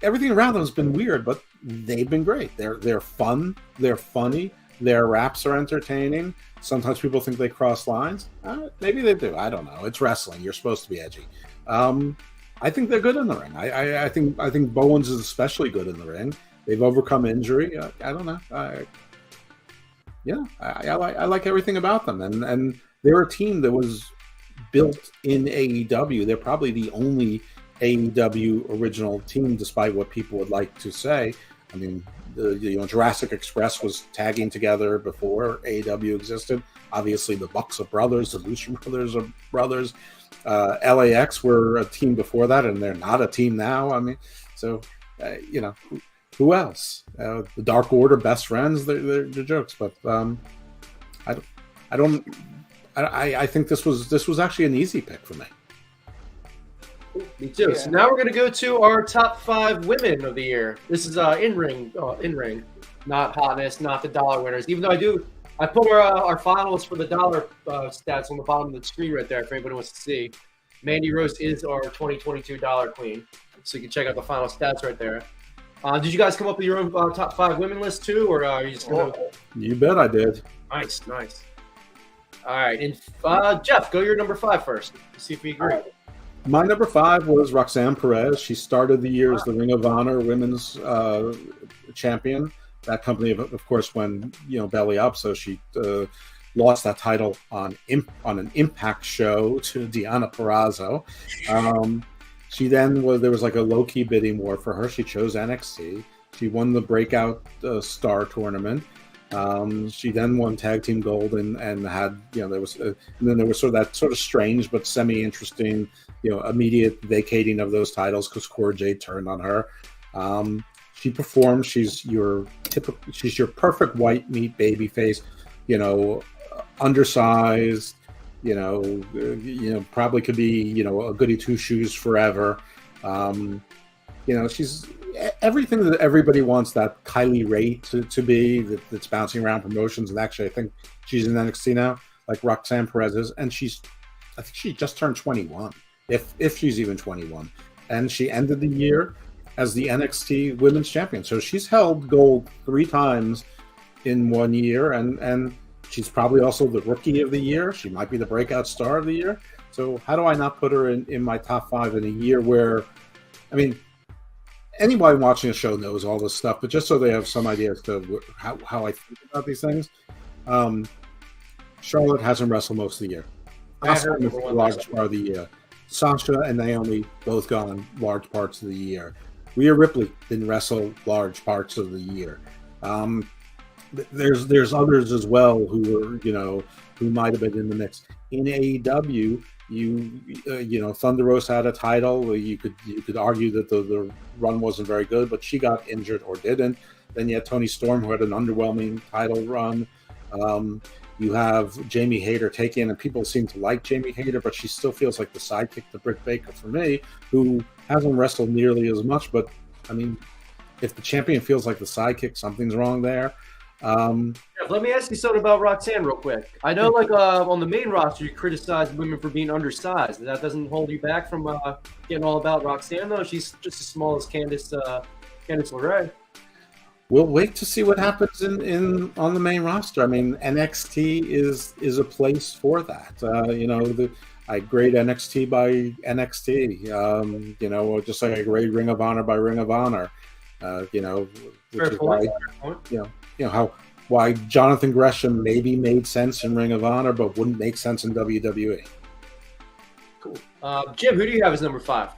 everything around them has been weird, but they've been great. They're fun. They're funny. Their raps are entertaining. Sometimes people think they cross lines. Maybe they do. I don't know. It's wrestling. You're supposed to be edgy. I think they're good in the ring. I think Bowens is especially good in the ring. They've overcome injury. I don't know. I like everything about them, and they're a team that was built in AEW. They're probably the only AEW original team, despite what people would like to say. I mean, Jurassic Express was tagging together before AEW existed. Obviously, the Bucks are brothers, the Lucha Brothers are brothers. LAX were a team before that, and they're not a team now. I mean, so who else? The Dark Order, best friends. They're jokes, but I think this was actually an easy pick for me. Me too. Yeah. So now we're going to go to our top 5 women of the year. This is in-ring, not hotness, not the dollar winners. Even though I put our finalists for the dollar stats on the bottom of the screen right there if anybody wants to see. Mandy Rose is our 2022 Dollar Queen, so you can check out the final stats right there. Did you guys come up with your own top 5 women list too, or are you just going to? You bet I did. Nice. All right, and Jeff, go your number 5 first. See if we agree. My number 5 was Roxanne Perez. She started the year as the Ring of Honor Women's champion. That company, of course, went belly up, so she lost that title on an Impact show to Deonna Purrazzo. She then there was like a low-key bidding war for her. She chose NXT. She won the Breakout Star tournament. She then won Tag Team Gold and had there was and then there was sort of strange but semi-interesting immediate vacating of those titles because Cora Jade turned on her. She performed. She's your perfect white meat baby face, undersized. Probably could be a goody two shoes forever. She's everything that everybody wants that Kylie Ray to be, that's bouncing around promotions. And actually, I think she's in NXT now, like Roxanne Perez is, and I think she just turned 21, if she's even 21, and she ended the year as the NXT Women's Champion. So she's held gold 3 times in 1 year, and she's probably also the Rookie of the Year. She might be the Breakout Star of the Year. So how do I not put her in my top 5 in a year where, I mean, anybody watching a show knows all this stuff, but just so they have some idea as to how I think about these things, Charlotte hasn't wrestled most of the year. Asuka missed a large part of the year. Sasha and Naomi both gone large parts of the year. Rhea Ripley didn't wrestle large parts of the year. There's others as well who were who might have been in the mix. In AEW, Thunder Rosa had a title. You could argue that the run wasn't very good, but she got injured or didn't. Then you had Toni Storm, who had an underwhelming title run. You have Jamie Hayter take in, and people seem to like Jamie Hayter, but she still feels like the sidekick to Britt Baker for me, who hasn't wrestled nearly as much. But I mean, if the champion feels like the sidekick, something's wrong there. Let me ask you something about Roxanne real quick. I know, like on the main roster, you criticize women for being undersized. That doesn't hold you back from getting all about Roxanne, though. She's just as small as Candice LeRae. We'll wait to see what happens in on the main roster. I mean, NXT is a place for that. I grade NXT by NXT. Just like I grade Ring of Honor by Ring of Honor. Which is why Jonathan Gresham maybe made sense in Ring of Honor, but wouldn't make sense in WWE. Cool. Jim, who do you have as number 5?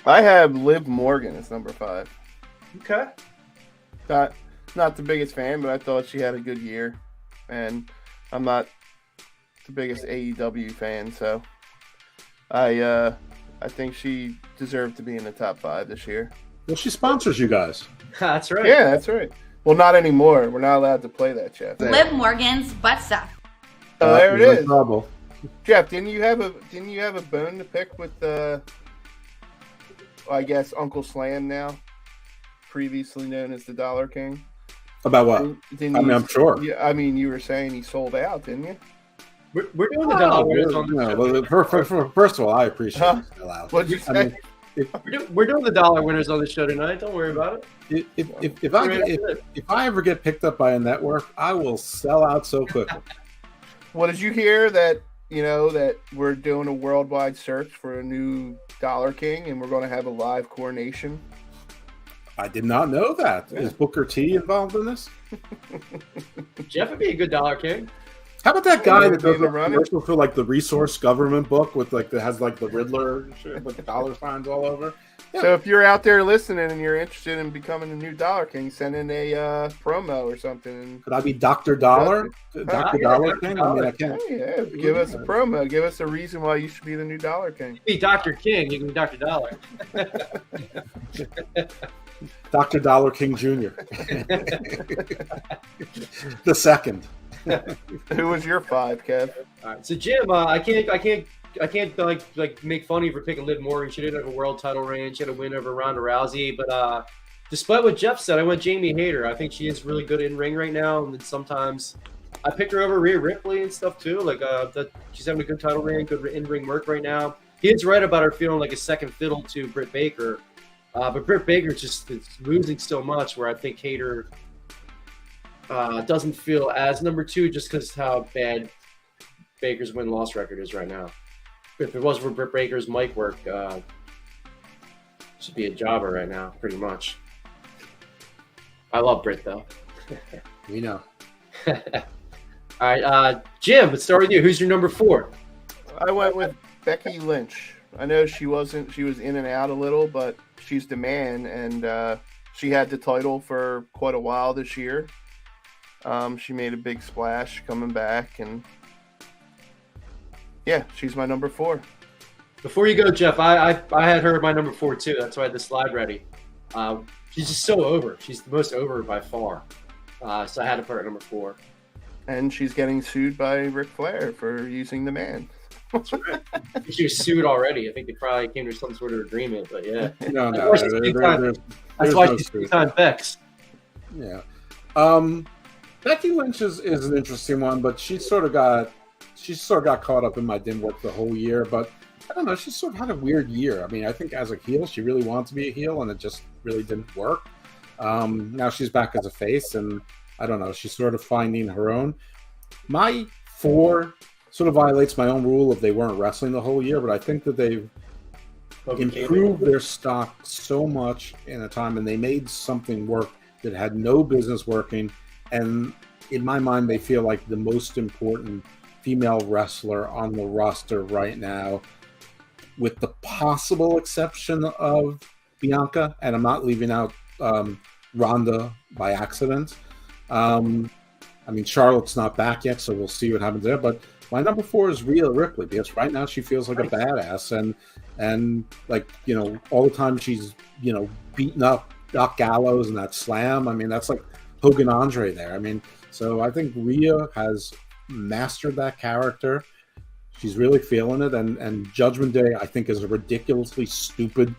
I have Liv Morgan as number 5. Okay. Not the biggest fan, but I thought she had a good year, and I'm not the biggest AEW fan, so I think she deserved to be in the top 5 this year. Well, she sponsors you guys. That's right. Yeah, that's right. Well, not anymore. We're not allowed to play that, Jeff. Liv Morgan's butt stuff. Oh, there it is. Trouble. Jeff, didn't you have a bone to pick with I guess Uncle Slam now, previously known as the Dollar King? About what? I'm sure. Yeah, I mean, you were saying he sold out, didn't you? We're doing the Dollar Winners on the show. First of all, I appreciate it. Still out. What'd you say? We're doing the Dollar Winners on the show tonight. Don't worry about it. If I ever get picked up by a network, I will sell out so quickly. Well, did you hear that? That we're doing a worldwide search for a new Dollar King, and we're going to have a live coronation. I did not know that. Yeah. Is Booker T involved in this? Jeff would be a good Dollar King. How about that guy that does the commercial for like the Resource Government book with like that has like the Riddler and shit with the dollar signs all over? Yeah. So if you're out there listening and you're interested in becoming a new Dollar King, send in a promo or something. Could I be Dr. Dollar? Dr. Dollar King? I mean, I can't. Yeah, give us a promo. Give us a reason why you should be the new Dollar King. You be Dr. King, you can be Dr. Dollar. Dr. Dollar King Jr. The second. Who was your 5, Kev? All right, so Jim, I can't like make fun of you for picking Liv Morgan. She didn't have a world title reign. She had a win over Ronda Rousey, but despite what Jeff said, I went Jamie Hayter. I think she is really good in ring right now, and then sometimes I picked her over Rhea Ripley and stuff too. Like that, she's having a good title reign, good in ring work right now. He is right about her feeling like a second fiddle to Britt Baker, but Britt Baker just is losing so much. Where I think Hayter doesn't feel as number 2 just because how bad Baker's win-loss record is right now. If it wasn't for Britt Baker's mic work, should be a jobber right now, pretty much. I love Britt, though. We know. All right, Jim, let's start with you. Who's your number 4? I went with Becky Lynch. I know she was in and out a little, but she's the man, and she had the title for quite a while this year. She made a big splash coming back, and yeah, she's my number 4. Before you go, Jeff, I had her at my number 4 too. That's why I had the slide ready. She's just so over. She's the most over by far. So I had to put her at number 4. And she's getting sued by Ric Flair for using the man. That's right. She was sued already. I think they probably came to some sort of agreement, but yeah. No. That's why she's 3-time Bex. Yeah. Becky Lynch is an interesting one, but she sort of got caught up in my didn't work the whole year. But I don't know, she sort of had a weird year. I mean, I think as a heel, she really wanted to be a heel, and it just really didn't work. Now she's back as a face, and I don't know, she's sort of finding her own. My 4 sort of violates my own rule of they weren't wrestling the whole year, but I think that they've improved their stock so much in a time, and they made something work that had no business working. And in my mind, they feel like the most important female wrestler on the roster right now, with the possible exception of Bianca, and I'm not leaving out Ronda by accident. I mean, Charlotte's not back yet, so we'll see what happens there. But my number 4 is Rhea Ripley, because right now she feels like a badass, and like, all the time she's beating up Doc Gallows and that slam. I mean, that's like Hogan Andre there. I mean, so I think Rhea has mastered that character. She's really feeling it, and Judgment Day, I think, is a ridiculously stupid.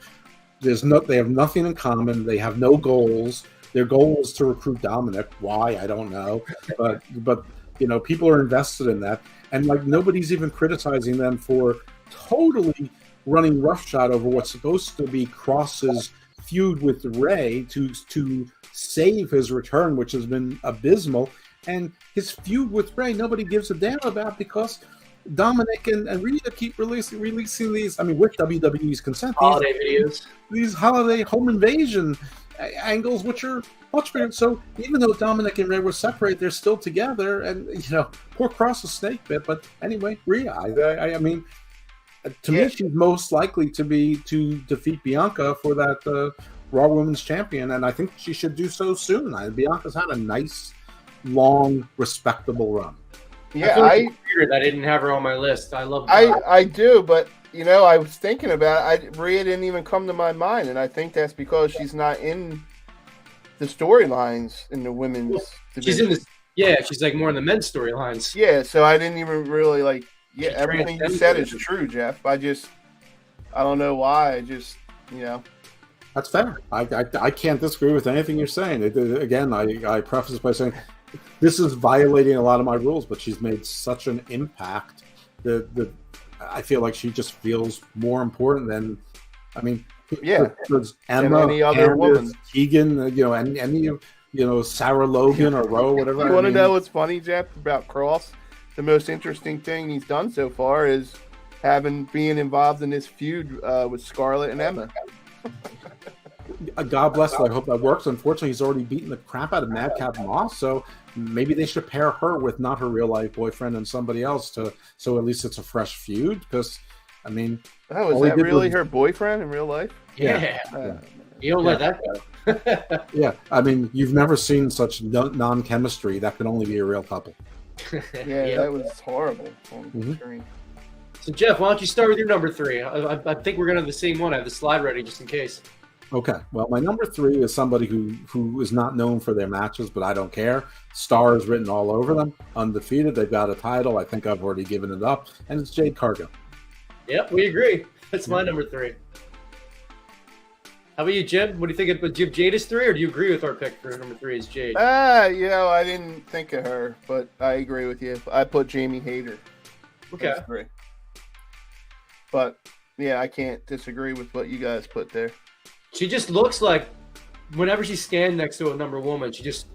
They have nothing in common. They have no goals. Their goal is to recruit Dominic. Why? I don't know. But people are invested in that, and like nobody's even criticizing them for totally running roughshod over what's supposed to be Cross's feud with Rey to save his return, which has been abysmal. And his feud with Rey, nobody gives a damn about because Dominic and Rita keep releasing these. I mean, with WWE's consent, holiday videos, these holiday home invasion angles, which are much better. So even though Dominic and Rey were separated, they're still together. And poor Cross was snake bit. But anyway, Rhea, I mean, to me, she's most likely to defeat Bianca for that Raw Women's Champion, and I think she should do so soon. Bianca's had a nice, long, respectable run. Yeah, I figured I didn't have her on my list. I love. I do, but I was thinking about it. Rhea didn't even come to my mind, and I think that's because she's not in the storylines in the women's division. She's in this. Yeah, she's like more in the men's storylines. Yeah, so I didn't even really like. Yeah, everything you said is true, Jeff. I don't know why. That's fair. I can't disagree with anything you're saying. Again, I preface this by saying this is violating a lot of my rules, but she's made such an impact that I feel like she just feels more important than, I mean, there's Emma, any other woman, Keegan, any Sarah Logan or Rowe, whatever. You want to know what's funny, Jeff, about Cross? The most interesting thing he's done so far is being involved in this feud with Scarlett and Emma. God bless her. I hope that works. Unfortunately, he's already beaten the crap out of Madcap Moss, so maybe they should pair her with not her real life boyfriend and somebody else so at least it's a fresh feud. Because I mean, is that really her boyfriend in real life? Yeah. You don't let that go. Yeah, I mean, you've never seen such non-chemistry. That can only be a real couple. Yeah, that was horrible on the screen. So Jeff, why don't you start with your number 3? I think we're gonna have the same one. I have the slide ready just in case. Okay. Well, my number 3 is somebody who is not known for their matches, but I don't care. Stars written all over them. Undefeated. They've got a title. I think I've already given it up, and it's Jade Cargill. Yep, we agree. That's my number 3. How about you, Jim? What do you think? Do you have Jade as 3, or do you agree with our pick for number 3 is Jade? I didn't think of her, but I agree with you. I put Jamie Hayter. Okay. As 3. But yeah, I can't disagree with what you guys put there. She just looks like whenever she stands next to a number woman, she just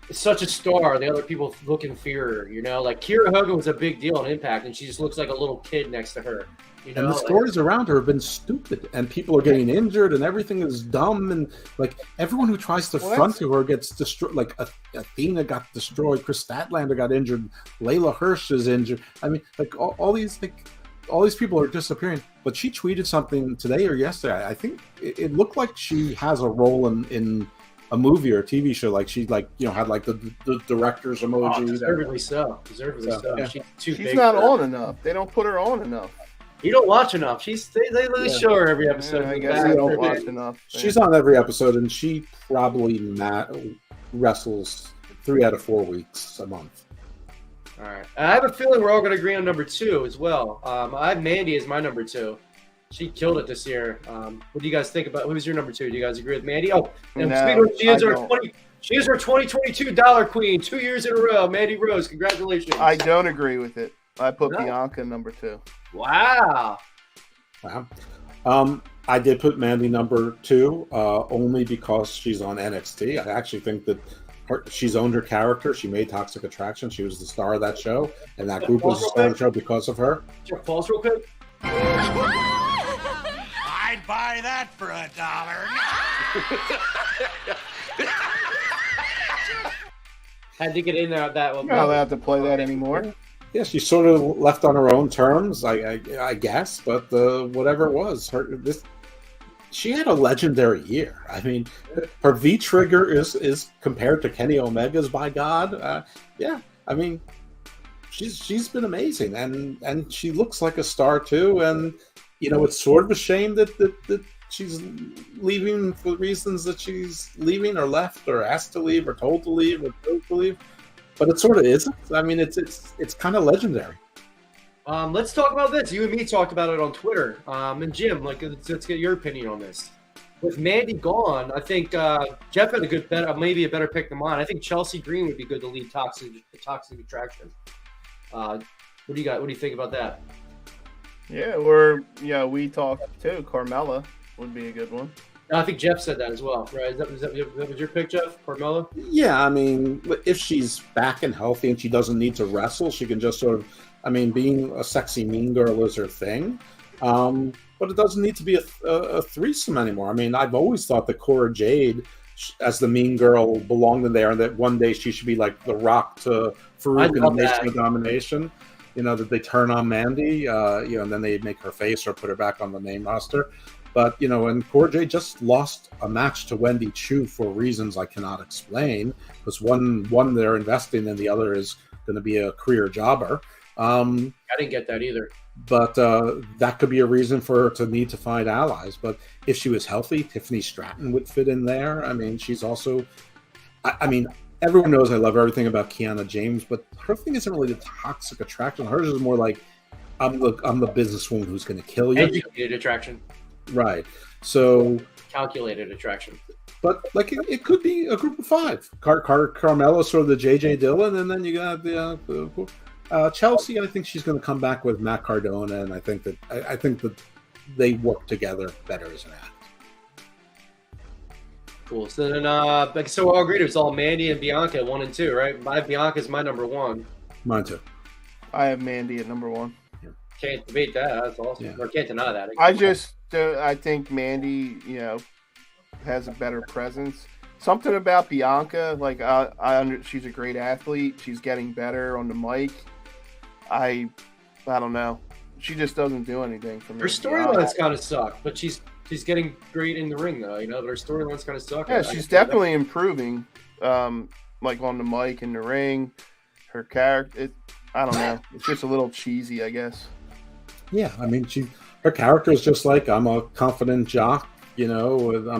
is such a star. The other people look inferior, Like Kiera Hogan was a big deal in Impact, and she just looks like a little kid next to her. And the stories around her have been stupid, and people are getting injured, and everything is dumb, and like everyone who tries to front to her gets destroyed. Like Athena got destroyed, Chris Statlander got injured, Layla Hirsch is injured. I mean, like all these people are disappearing. But she tweeted something today or yesterday. I think it looked like she has a role in a movie or a TV show. Like she had like the director's emoji. Deservedly so. Yeah. She's not on enough. They don't put her on enough. You don't watch enough. They show her every episode. I guess I don't watch enough. She's on every episode, and she probably wrestles 3 out of 4 weeks a month. All right. I have a feeling we're all going to agree on number 2 as well. I have Mandy as my number 2. She killed it this year. What do you guys think about? Who's your number 2? Do you guys agree with Mandy? Oh, and she is our 2022 Dollar Queen 2 years in a row. Mandy Rose, congratulations. I don't agree with it. I put Bianca number 2. Wow. I did put Mandy number 2 only because she's on NXT. I actually think that she's owned her character. She made Toxic Attraction. She was the star of that show, and that group was the star of the show because of her. Your pulse real quick. I'd buy that for $1. Had to get in there that one. You're not allowed to play that anymore. Yeah, she sort of left on her own terms, I guess. But whatever it was, she had a legendary year. I mean, her V trigger is compared to Kenny Omega's. By God, yeah. I mean, she's been amazing, and she looks like a star too. And it's sort of a shame that she's leaving for the reasons that she's leaving, or left, or asked to leave, or told to leave, or told to leave. but it sort of isn't. I mean, it's kind of legendary. Let's talk about this. You and me talked about it on Twitter. And Jim, let's get your opinion on this. With Mandy gone, I think Jeff had maybe a better pick than mine. I think Chelsea Green would be good to lead Toxic Attraction. What do you got? What do you think about that? Yeah, we talked too. Carmella would be a good one. I think Jeff said that as well, right? Is that was your pick, Jeff? Carmella? Yeah, I mean, if she's back and healthy and she doesn't need to wrestle, she can just sort of, I mean, being a sexy mean girl is her thing. But it doesn't need to be a threesome anymore. I mean, I've always thought that Cora Jade, as the mean girl, belonged in there, and that one day she should be like the Rock to Farouk in the Nation of Domination. You know, that they turn on Mandy, and then they make her face or put her back on the main roster. But, and Cora Jade just lost a match to Wendy Chu for reasons I cannot explain, because one they're investing in, the other is going to be a career jobber. I didn't get that either. But that could be a reason for her to need to find allies. But if she was healthy, Tiffany Stratton would fit in there. I mean, she's also... I mean, everyone knows I love everything about Kiana James, but her thing isn't really the Toxic Attraction. Hers is more like, I'm the businesswoman who's going to kill you. Educated attraction. Right. So... Calculated attraction. But it could be a group of five. Carmella, sort of the J.J. Dillon, and then you got the Chelsea. I think she's going to come back with Matt Cardona, and I think that they work together better as an act. Cool. So then, so we're all agreed. It was all Mandy and Bianca 1 and 2, right? Bianca's my number 1. Mine too. I have Mandy at number 1. Can't debate that. That's awesome. Yeah. Or can't deny that. I think Mandy, has a better presence. Something about Bianca, she's a great athlete. She's getting better on the mic. I don't know. She just doesn't do anything for me. Her storylines kind of suck, but she's getting great in the ring, though. But her storylines kind of suck. Yeah, she's definitely improving. On the mic in the ring, her character. I don't know. It's just a little cheesy, I guess. Yeah, I mean, her character is just like, I'm a confident jock. I'm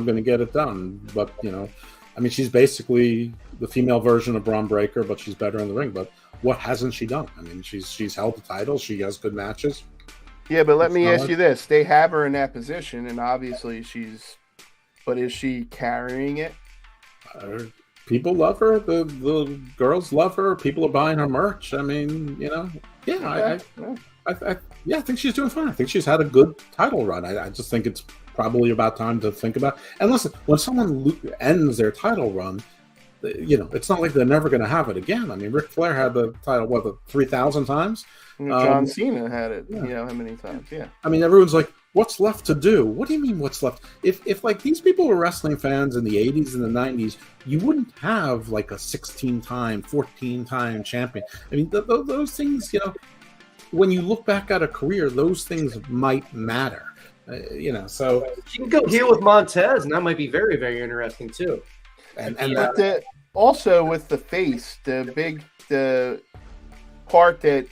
going to get it done. But I mean, she's basically the female version of Braun Breaker, but she's better in the ring. But what hasn't she done? I mean, she's held the title. She has good matches. Yeah, but let me ask you this. They have her in that position, and obviously but is she carrying it? People love her. The girls love her. People are buying her merch. I mean, I think she's doing fine. I think she's had a good title run. I just think it's probably about time to think about. And listen, when someone ends their title run, it's not like they're never going to have it again. I mean, Ric Flair had the title 3,000 times. John Cena had it. How many times? Yeah. I mean, everyone's like, "What's left to do?" What do you mean, what's left? If like these people were wrestling fans in the 80s and the 90s, you wouldn't have like a 16-time, 14-time champion. I mean, those things, when you look back at a career, those things might matter. So she can go heel with Montez, and that might be very, very interesting too. Also with the face, the part that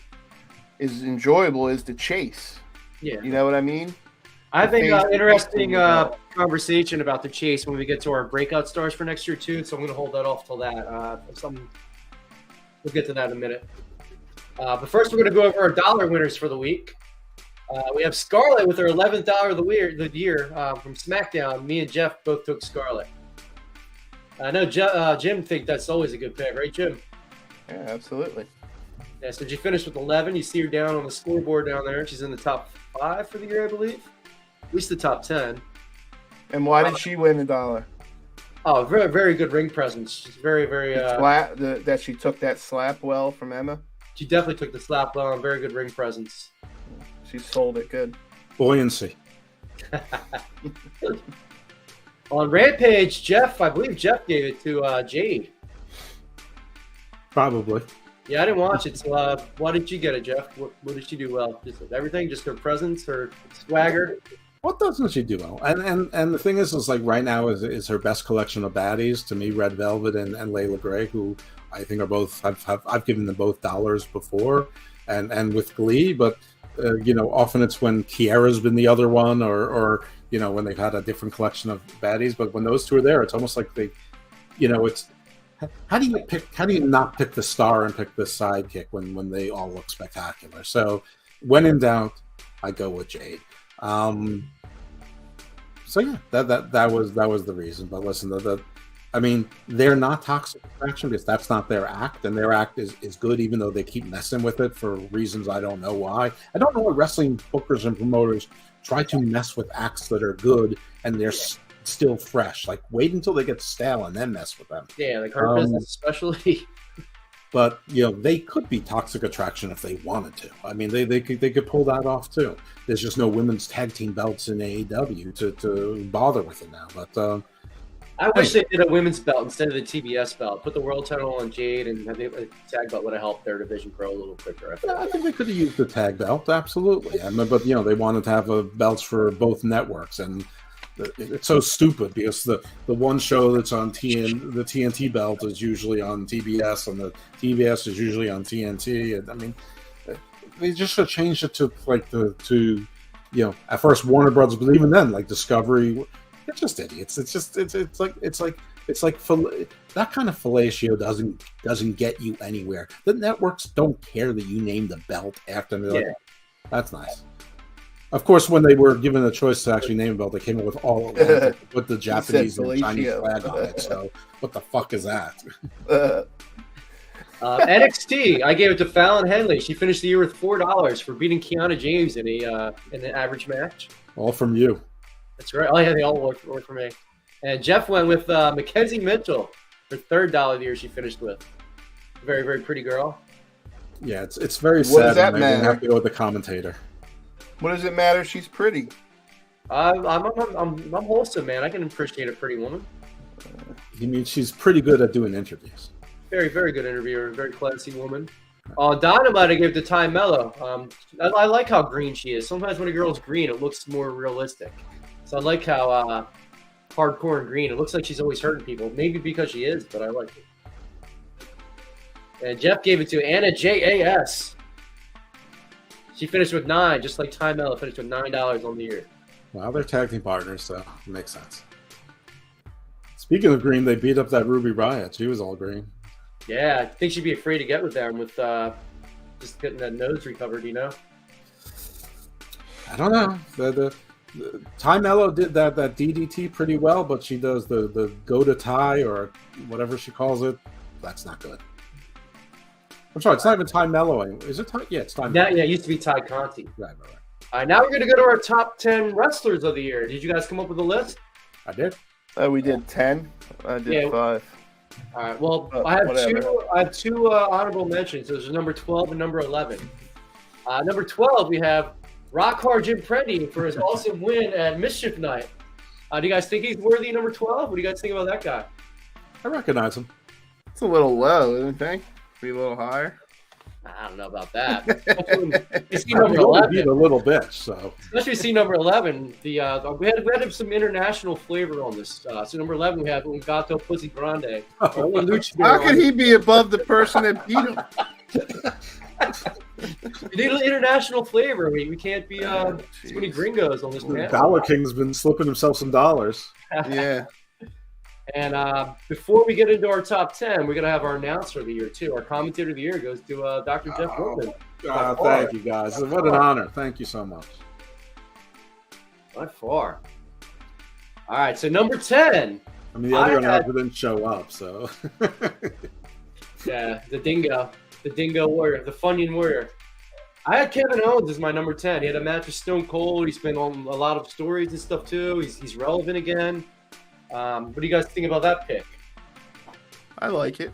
is enjoyable is the chase. Yeah, you know what I mean. I think interesting conversation about the chase when we get to our breakout stars for next year too. So I'm going to hold that off till that. We'll get to that in a minute. But first, we're going to go over our dollar winners for the week. We have Scarlett with her 11th dollar of the year from SmackDown. Me and Jeff both took Scarlett. I know Jim thinks that's always a good pick, right, Jim? Yeah, absolutely. Yeah, so she finished with 11. You see her down on the scoreboard down there. She's in the top 5 for the year, I believe. At least the top 10. And why did she win $1? Oh, very, very good ring presence. She's very, very... that she took that slap well from Emma? She definitely took the slap well and very good ring presence. She sold it good. Buoyancy. On Rampage, I believe Jeff gave it to Jade. Probably. Yeah, I didn't watch it. So why did you get it, Jeff? What did she do well? Just everything? Just her presence, her swagger? What doesn't she do well? And the thing is like right now is her best collection of baddies. To me, Red Velvet and Layla Gray, who I think are both, I've given them both dollars before and with glee, but often it's when Kiera's been the other one or when they've had a different collection of baddies. But when those two are there, it's almost like they, it's how do you not pick the star and pick the sidekick when they all look spectacular? So when in doubt, I go with Jade. So yeah, that was the reason. But listen, I mean, they're not Toxic Attraction because that's not their act, and their act is good, even though they keep messing with it for reasons I don't know why. I don't know why wrestling bookers and promoters try to mess with acts that are good and they're still fresh. Like, wait until they get stale and then mess with them. Yeah, like Hurt Business especially. But they could be Toxic Attraction if they wanted to. I mean, they could pull that off too. There's just no women's tag team belts in AEW to bother with it now. But I wish they did a women's belt instead of the TBS belt. Put the world title on Jade, and have the tag belt would have helped their division grow a little quicker. I think they could have used the tag belt, absolutely. I mean, but they wanted to have belts for both networks, and it's so stupid because the one show that's on the TNT belt is usually on TBS, and the TBS is usually on TNT. And I mean, they just should change it to like at first Warner Brothers, but even then, like Discovery. They're just idiots. It's like that kind of fellatio doesn't get you anywhere. The networks don't care that you name the belt after them. Like, that's nice. Of course, when they were given a choice to actually name a belt, they came up with all of them with the Japanese and Chinese flag on it. So what the fuck is that? NXT, I gave it to Fallon Henley. She finished the year with $4 for beating Kiana James in an average match. All from you. That's right. Oh, yeah, they all work for me. And Jeff went with Mackenzie Mitchell, her third dollar of the year she finished with. Very, very pretty girl. Yeah, it's very What sad. does that I matter? have to go with the commentator. What does it matter? She's pretty. I'm wholesome, man. I can appreciate a pretty woman. You mean she's pretty good at doing interviews? Very, very good interviewer. Very classy woman. Dynamite, I gave to Ty Mello. I like how green she is. Sometimes when a girl's green, it looks more realistic. So I like how hardcore and green. It looks like she's always hurting people. Maybe because she is, but I like it. And Jeff gave it to Anna JAS. She finished with 9, just like Ty Mello finished with $9 on the year. Well, they're tag team partners, so it makes sense. Speaking of green, they beat up that Ruby Riott. She was all green. Yeah, I think she'd be afraid to get with them with just getting that nose recovered, I don't know. The Ty Mello did that DDT pretty well, but she does the go to Ty or whatever she calls it. That's not good. I'm sorry, it's not even Ty Mello. Is it Ty? Yeah, it's Ty Mello. Yeah, it used to be Ty Conti. Right. All right, now we're going to go to our top 10 wrestlers of the year. Did you guys come up with a list? I did. We did 10. I did 5. All right. Well, But I have whatever. two honorable mentions. There's number 12 and number 11. Number 12, we have Rock Hard Jim Prendy for his awesome win at Mischief Night. Do you guys think he's worthy of number 12? What do you guys think about that guy? I recognize him. It's a little low, isn't it? Be a little higher. I don't know about that. You see I number only 11. beat a little bitch, so. Especially see number 11. We had some international flavor on this. So number 11, we have Gato Pussy Grande. How could he be above the person that beat him? We need an international flavor. We can't be too many gringos on this panel. Dollar King's been slipping himself some dollars. Yeah. And before we get into our top 10, we're going to have our announcer of the year, too. Our commentator of the year goes to Dr. Jeff Woodman. Thank you, guys. What an honor. Thank you so much. By far. All right, so number 10. I mean, the other announcer didn't show up, so. Yeah, the Dingo Warrior, the Funyun Warrior. I had Kevin Owens as my number 10. He had a match with Stone Cold. He's been on a lot of stories and stuff, too. He's relevant again. What do you guys think about that pick? I like it.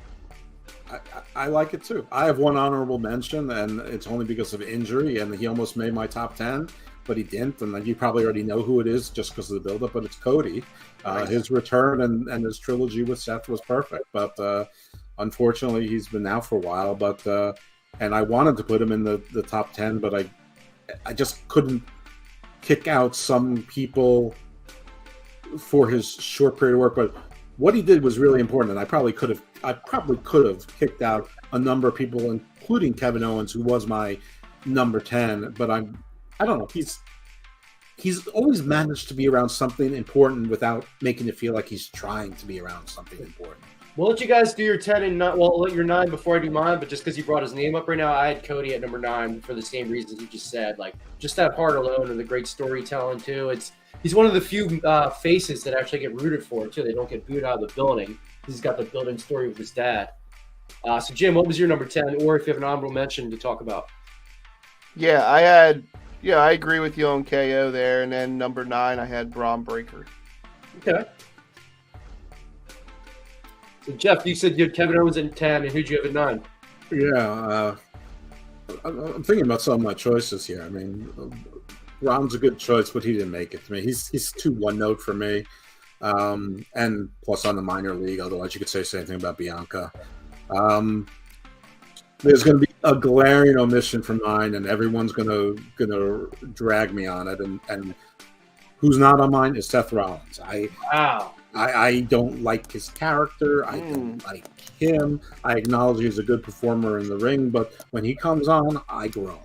I like it too. I have one honorable mention, and it's only because of injury, and he almost made my top 10, but he didn't. And you probably already know who it is just because of the buildup, but it's Cody. Nice. His return and his trilogy with Seth was perfect, but unfortunately, he's been out for a while. But and I wanted to put him in the top 10, but I just couldn't kick out some people for his short period of work. But what he did was really important, and I probably could have kicked out a number of people, including Kevin Owens, who was my number 10. But I don't know. He's always managed to be around something important without making it feel like he's trying to be around something important. We'll let you guys do your 10 and 9. Well, I'll let your 9 before I do mine, but just because you brought his name up right now, I had Cody at number 9 for the same reasons you just said. Like, just that part alone and the great storytelling, too. He's one of the few faces that actually get rooted for, too. They don't get booed out of the building. He's got the building story with his dad. So, Jim, what was your number 10? Or if you have an honorable mention to talk about. Yeah, I agree with you on KO there. And then number 9, I had Braun Breaker. Okay. So, Jeff, you said you had Kevin Owens at 10, and who'd you have at 9? Yeah, I'm thinking about some of my choices here. I mean, Braun's a good choice, but he didn't make it to me. He's too one note for me, and plus on the minor league. Otherwise, you could say the same thing about Bianca. There's going to be a glaring omission from mine, and everyone's going to drag me on it. And who's not on mine is Seth Rollins. Wow. I don't like his character. I don't like him. I acknowledge he's a good performer in the ring, but when he comes on, I groan.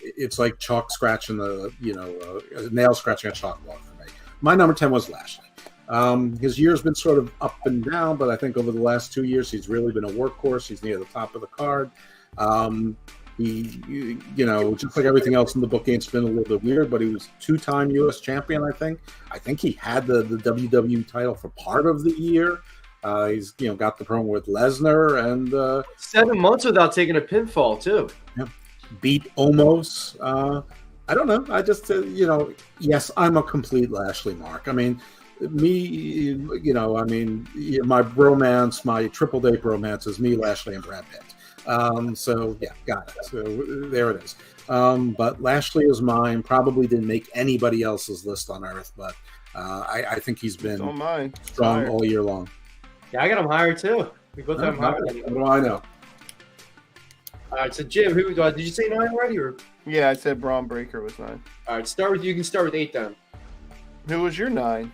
It's like chalk scratching nail scratching a chalkboard for me. My number 10 was Lashley. His year's been sort of up and down, but I think over the last 2 years, he's really been a workhorse. He's near the top of the card. He, just like everything else in the book, it's been a little bit weird, but he was 2-time U.S. champion, I think. I think he had the WWE title for part of the year. He's, got the promo with Lesnar and 7 months without taking a pinfall, too. Yeah, beat Omos. I don't know. I just, yes, I'm a complete Lashley mark. I mean, me, my bromance, my triple date bromance is me, Lashley, and Brad Pitt. So yeah, got it. So there it is. But Lashley is mine. Probably didn't make anybody else's list on Earth, but I think he's been strong all year long. Yeah, I got him higher too. We both have him higher. What do I know? All right, so Jim, did you say 9 already? Or? Yeah, I said Braun Breaker was 9. All right, start with you. You can start with 8 then. Who was your 9?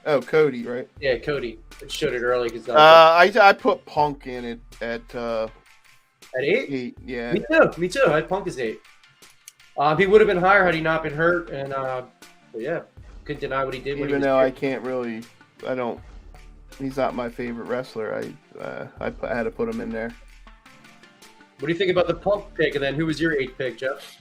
Oh, Cody, right? Yeah, Cody. I showed it early because I put Punk in it at 8? Yeah. Me too. I had Punk as 8. He would have been higher had he not been hurt, and but yeah, couldn't deny what he did. Even though I can't really, he's not my favorite wrestler. I had to put him in there. What do you think about the Punk pick? And then who was your 8th pick, Jeff?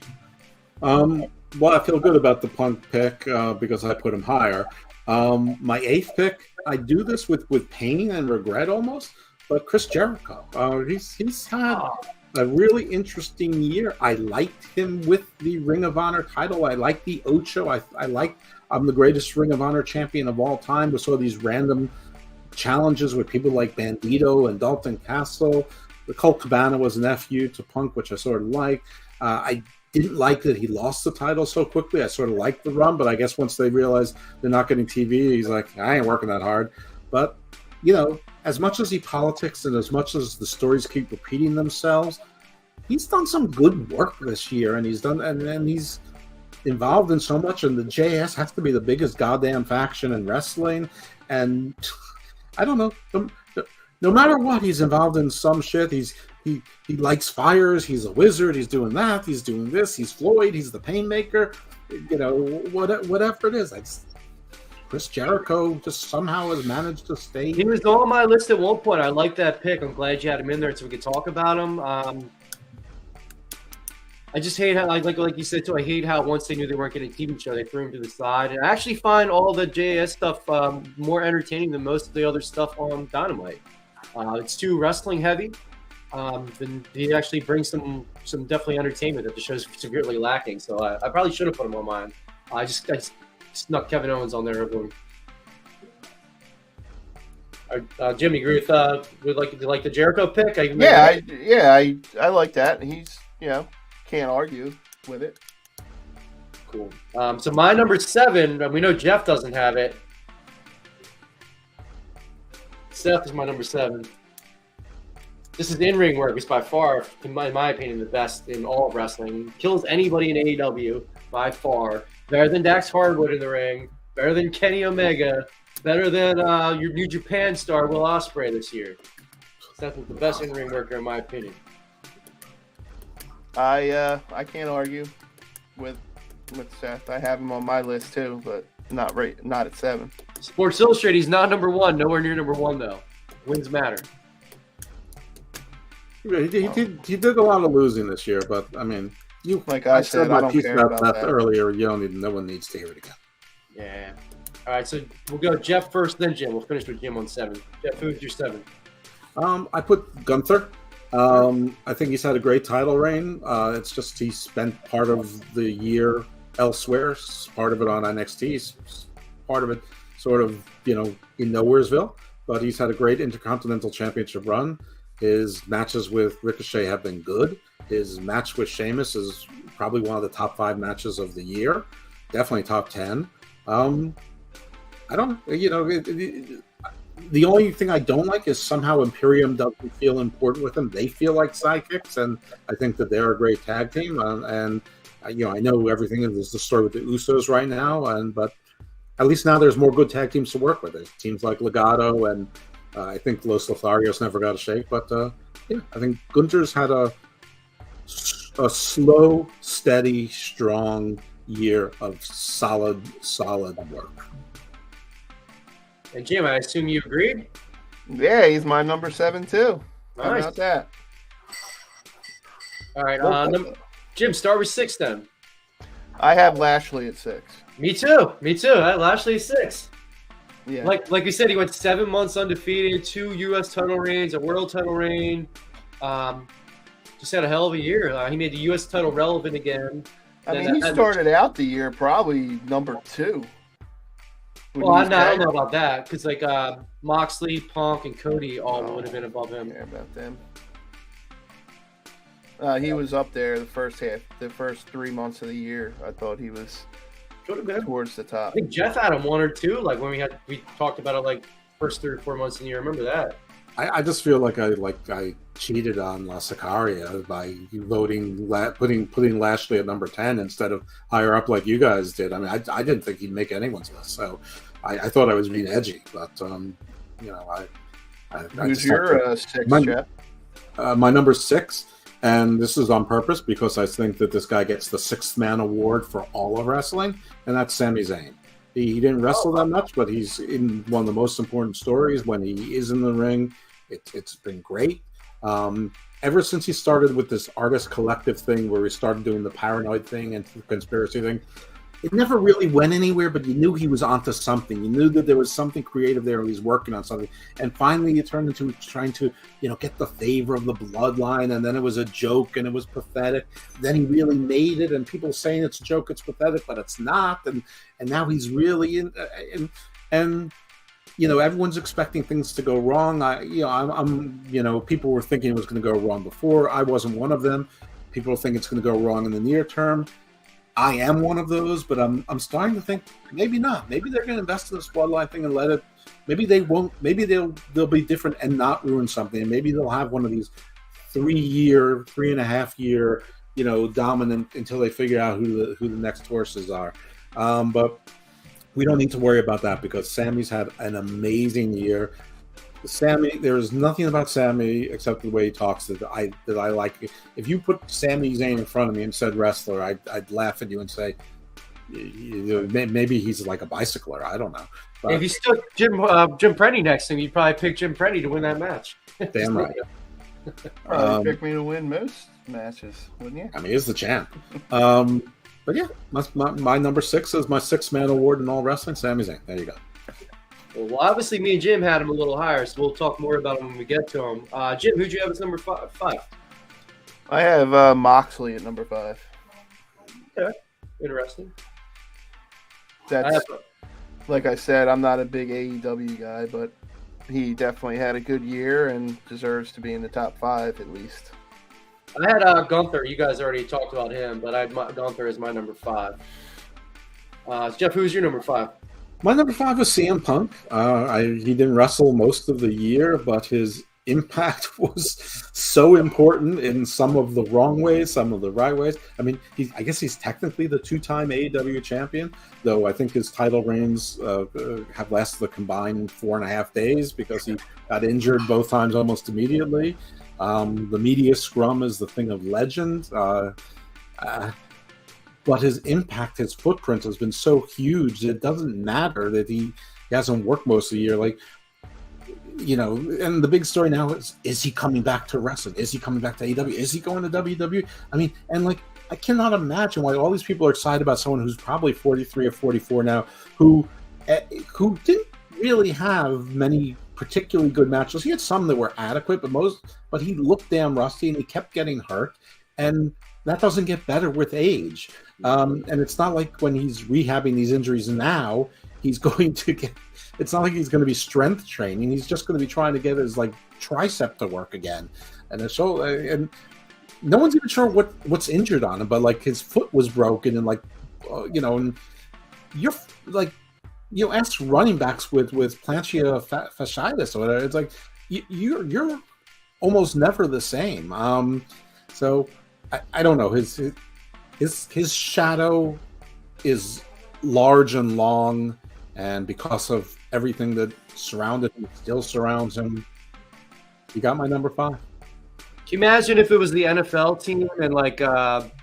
Well, I feel good about the Punk pick because I put him higher. My 8th pick, I do this with pain and regret almost, but Chris Jericho. He's had a really interesting year. I liked him with the Ring of Honor title. I like the Ocho. I'm the greatest Ring of Honor champion of all time. We saw these random challenges with people like Bandito and Dalton Castle. The Colt Cabana was an FU to Punk, which I sort of liked. I didn't like that he lost the title so quickly. I sort of liked the run, but I guess once they realized they're not getting TV, he's like, I ain't working that hard. But, as much as he politics and as much as the stories keep repeating themselves, he's done some good work this year, and he's involved in so much, and the JS has to be the biggest goddamn faction in wrestling, and I don't know. No matter what, he's involved in some shit. He likes fires. He's a wizard. He's doing that. He's doing this. He's Floyd. He's the Painmaker. Whatever it is. Chris Jericho just somehow has managed to stay. He was on my list at one point. I like that pick. I'm glad you had him in there so we could talk about him. I just hate how, like you said too, I hate how once they knew they weren't getting a TV show, they threw him to the side. And I actually find all the JS stuff more entertaining than most of the other stuff on Dynamite. It's too wrestling heavy. Then he actually brings some definitely entertainment that the show's severely lacking. So I probably should have put him on mine. I just snuck Kevin Owens on there. Jim, you agree with like the Jericho pick? I like that. He's can't argue with it. Cool. So my number 7, we know Jeff doesn't have it. Seth is my number 7. This is in-ring work. It's by far, in my opinion, the best in all of wrestling. Kills anybody in AEW by far. Better than Dax Hardwood in the ring. Better than Kenny Omega. Better than your New Japan star Will Ospreay this year. Seth is the best in-ring worker in my opinion. I can't argue with Seth. I have him on my list too, but not at 7. Sports Illustrated, he's not number 1. Nowhere near number 1 though. Wins matter. Yeah, he did a lot of losing this year, but I mean, Like I said, I my don't piece care about about that that. earlier. No one needs to hear it again. Yeah. All right, so we'll go Jeff first, then Jim. We'll finish with Jim on 7. Jeff, who's your 7? I put Gunther. I think he's had a great title reign. It's just he spent part of the year elsewhere, part of it on NXT, part of it sort of, in Nowheresville. But he's had a great Intercontinental Championship run. His matches with Ricochet have been good. His match with Sheamus is probably one of the top 5 matches of the year. Definitely top 10. I don't, the only thing I don't like is somehow Imperium doesn't feel important with them. They feel like sidekicks, and I think that they're a great tag team. And I know everything is the story with the Usos right now, but at least now there's more good tag teams to work with. There's teams like Legado, and I think Los Lotharios never got a shake. But I think Gunther's had a slow, steady, strong year of solid work. And Jim, I assume you agreed? Yeah, he's my number 7 too. How Nice. about that? All right, Jim, start with 6 then. I have Lashley at 6. Me too. Lashley is 6. Yeah. Like we said, he went 7 months undefeated, 2 U.S. title reigns, a world title reign. Just had a hell of a year. He made the U.S. title relevant again. I mean, he started out the year probably number 2. Well, I don't know about that because Moxley, Punk, and Cody all would have been above him. Care about them. He was up there the first 3 months of the year. I thought he was towards the top. I think Jeff had him 1 or 2. Like when we talked about it like first 3 or 4 months in the year. Remember that? I just feel like I cheated on La Sicaria by putting Lashley at number 10 instead of higher up like you guys did. I mean, I didn't think he'd make anyone's list, so I thought I was being edgy. But Who's your 6, Jeff? My number 6, and this is on purpose because I think that this guy gets the 6th man award for all of wrestling, and that's Sami Zayn. He didn't wrestle that much, but he's in one of the most important stories. When he is in the ring, it's been great. Ever since he started with this artist collective thing where he started doing the paranoid thing and the conspiracy thing, it never really went anywhere, but you knew he was onto something. You knew that there was something creative there and he's working on something. And finally it turned into trying to, get the favor of the bloodline, and then it was a joke and it was pathetic. Then he really made it, and people saying it's a joke, it's pathetic, but it's not. And now he's really in, and everyone's expecting things to go wrong. People were thinking it was going to go wrong before. I wasn't one of them. People think it's going to go wrong in the near term. I am one of those, but I'm starting to think maybe not. Maybe they're going to invest in this bloodline thing and let it. Maybe they won't. Maybe they'll be different and not ruin something. And maybe they'll have one of these 3.5 year, dominant until they figure out who the next horses are. But we don't need to worry about that because Sammy's had an amazing year. There is nothing about Sami except the way he talks that I like. If you put Sami Zayn in front of me and said wrestler, I'd laugh at you and say maybe he's like a bicycler. I don't know. But, if you stuck Jim Prenny next to him, you'd probably pick Jim Prenny to win that match. Damn right. Probably pick me to win most matches, wouldn't you? I mean, he's the champ. But yeah, my number 6 is my 6th man award in all wrestling. Sami Zayn. There you go. Well, obviously, me and Jim had him a little higher, so we'll talk more about him when we get to him. Jim, who'd you have as number 5? I have Moxley at number 5. Okay, interesting. That's like I said, I'm not a big AEW guy, but he definitely had a good year and deserves to be in the top 5 at least. I had Gunther. You guys already talked about him, but I had Gunther as my number 5. Jeff, who's your number 5? My number 5 is CM Punk. He didn't wrestle most of the year, but his impact was so important in some of the wrong ways, some of the right ways. I mean, I guess he's technically the 2-time AEW champion, though I think his title reigns have lasted a combined 4.5 days because he got injured both times almost immediately. The media scrum is the thing of legend. But his impact, his footprint has been so huge that it doesn't matter that he hasn't worked most of the year. Like, you know, and the big story now is he coming back to wrestling? Is he coming back to AEW? Is he going to WWE? I mean, and like, I cannot imagine why all these people are excited about someone who's probably 43 or 44 now, who didn't really have many particularly good matches. He had some that were adequate, but he looked damn rusty and he kept getting hurt, and that doesn't get better with age. And it's not like when he's rehabbing these injuries now, he's going to get. It's not like he's going to be strength training. He's just going to be trying to get his like tricep to work again, and and no one's even sure what's injured on him. But like his foot was broken, and like you know, and you're like, you know, ask running backs with plantar fasciitis or whatever. It's like you're almost never the same. So I don't know. His shadow is large and long, and because of everything that surrounded him, still surrounds him. You got my number 5. Can you imagine if it was the NFL team and like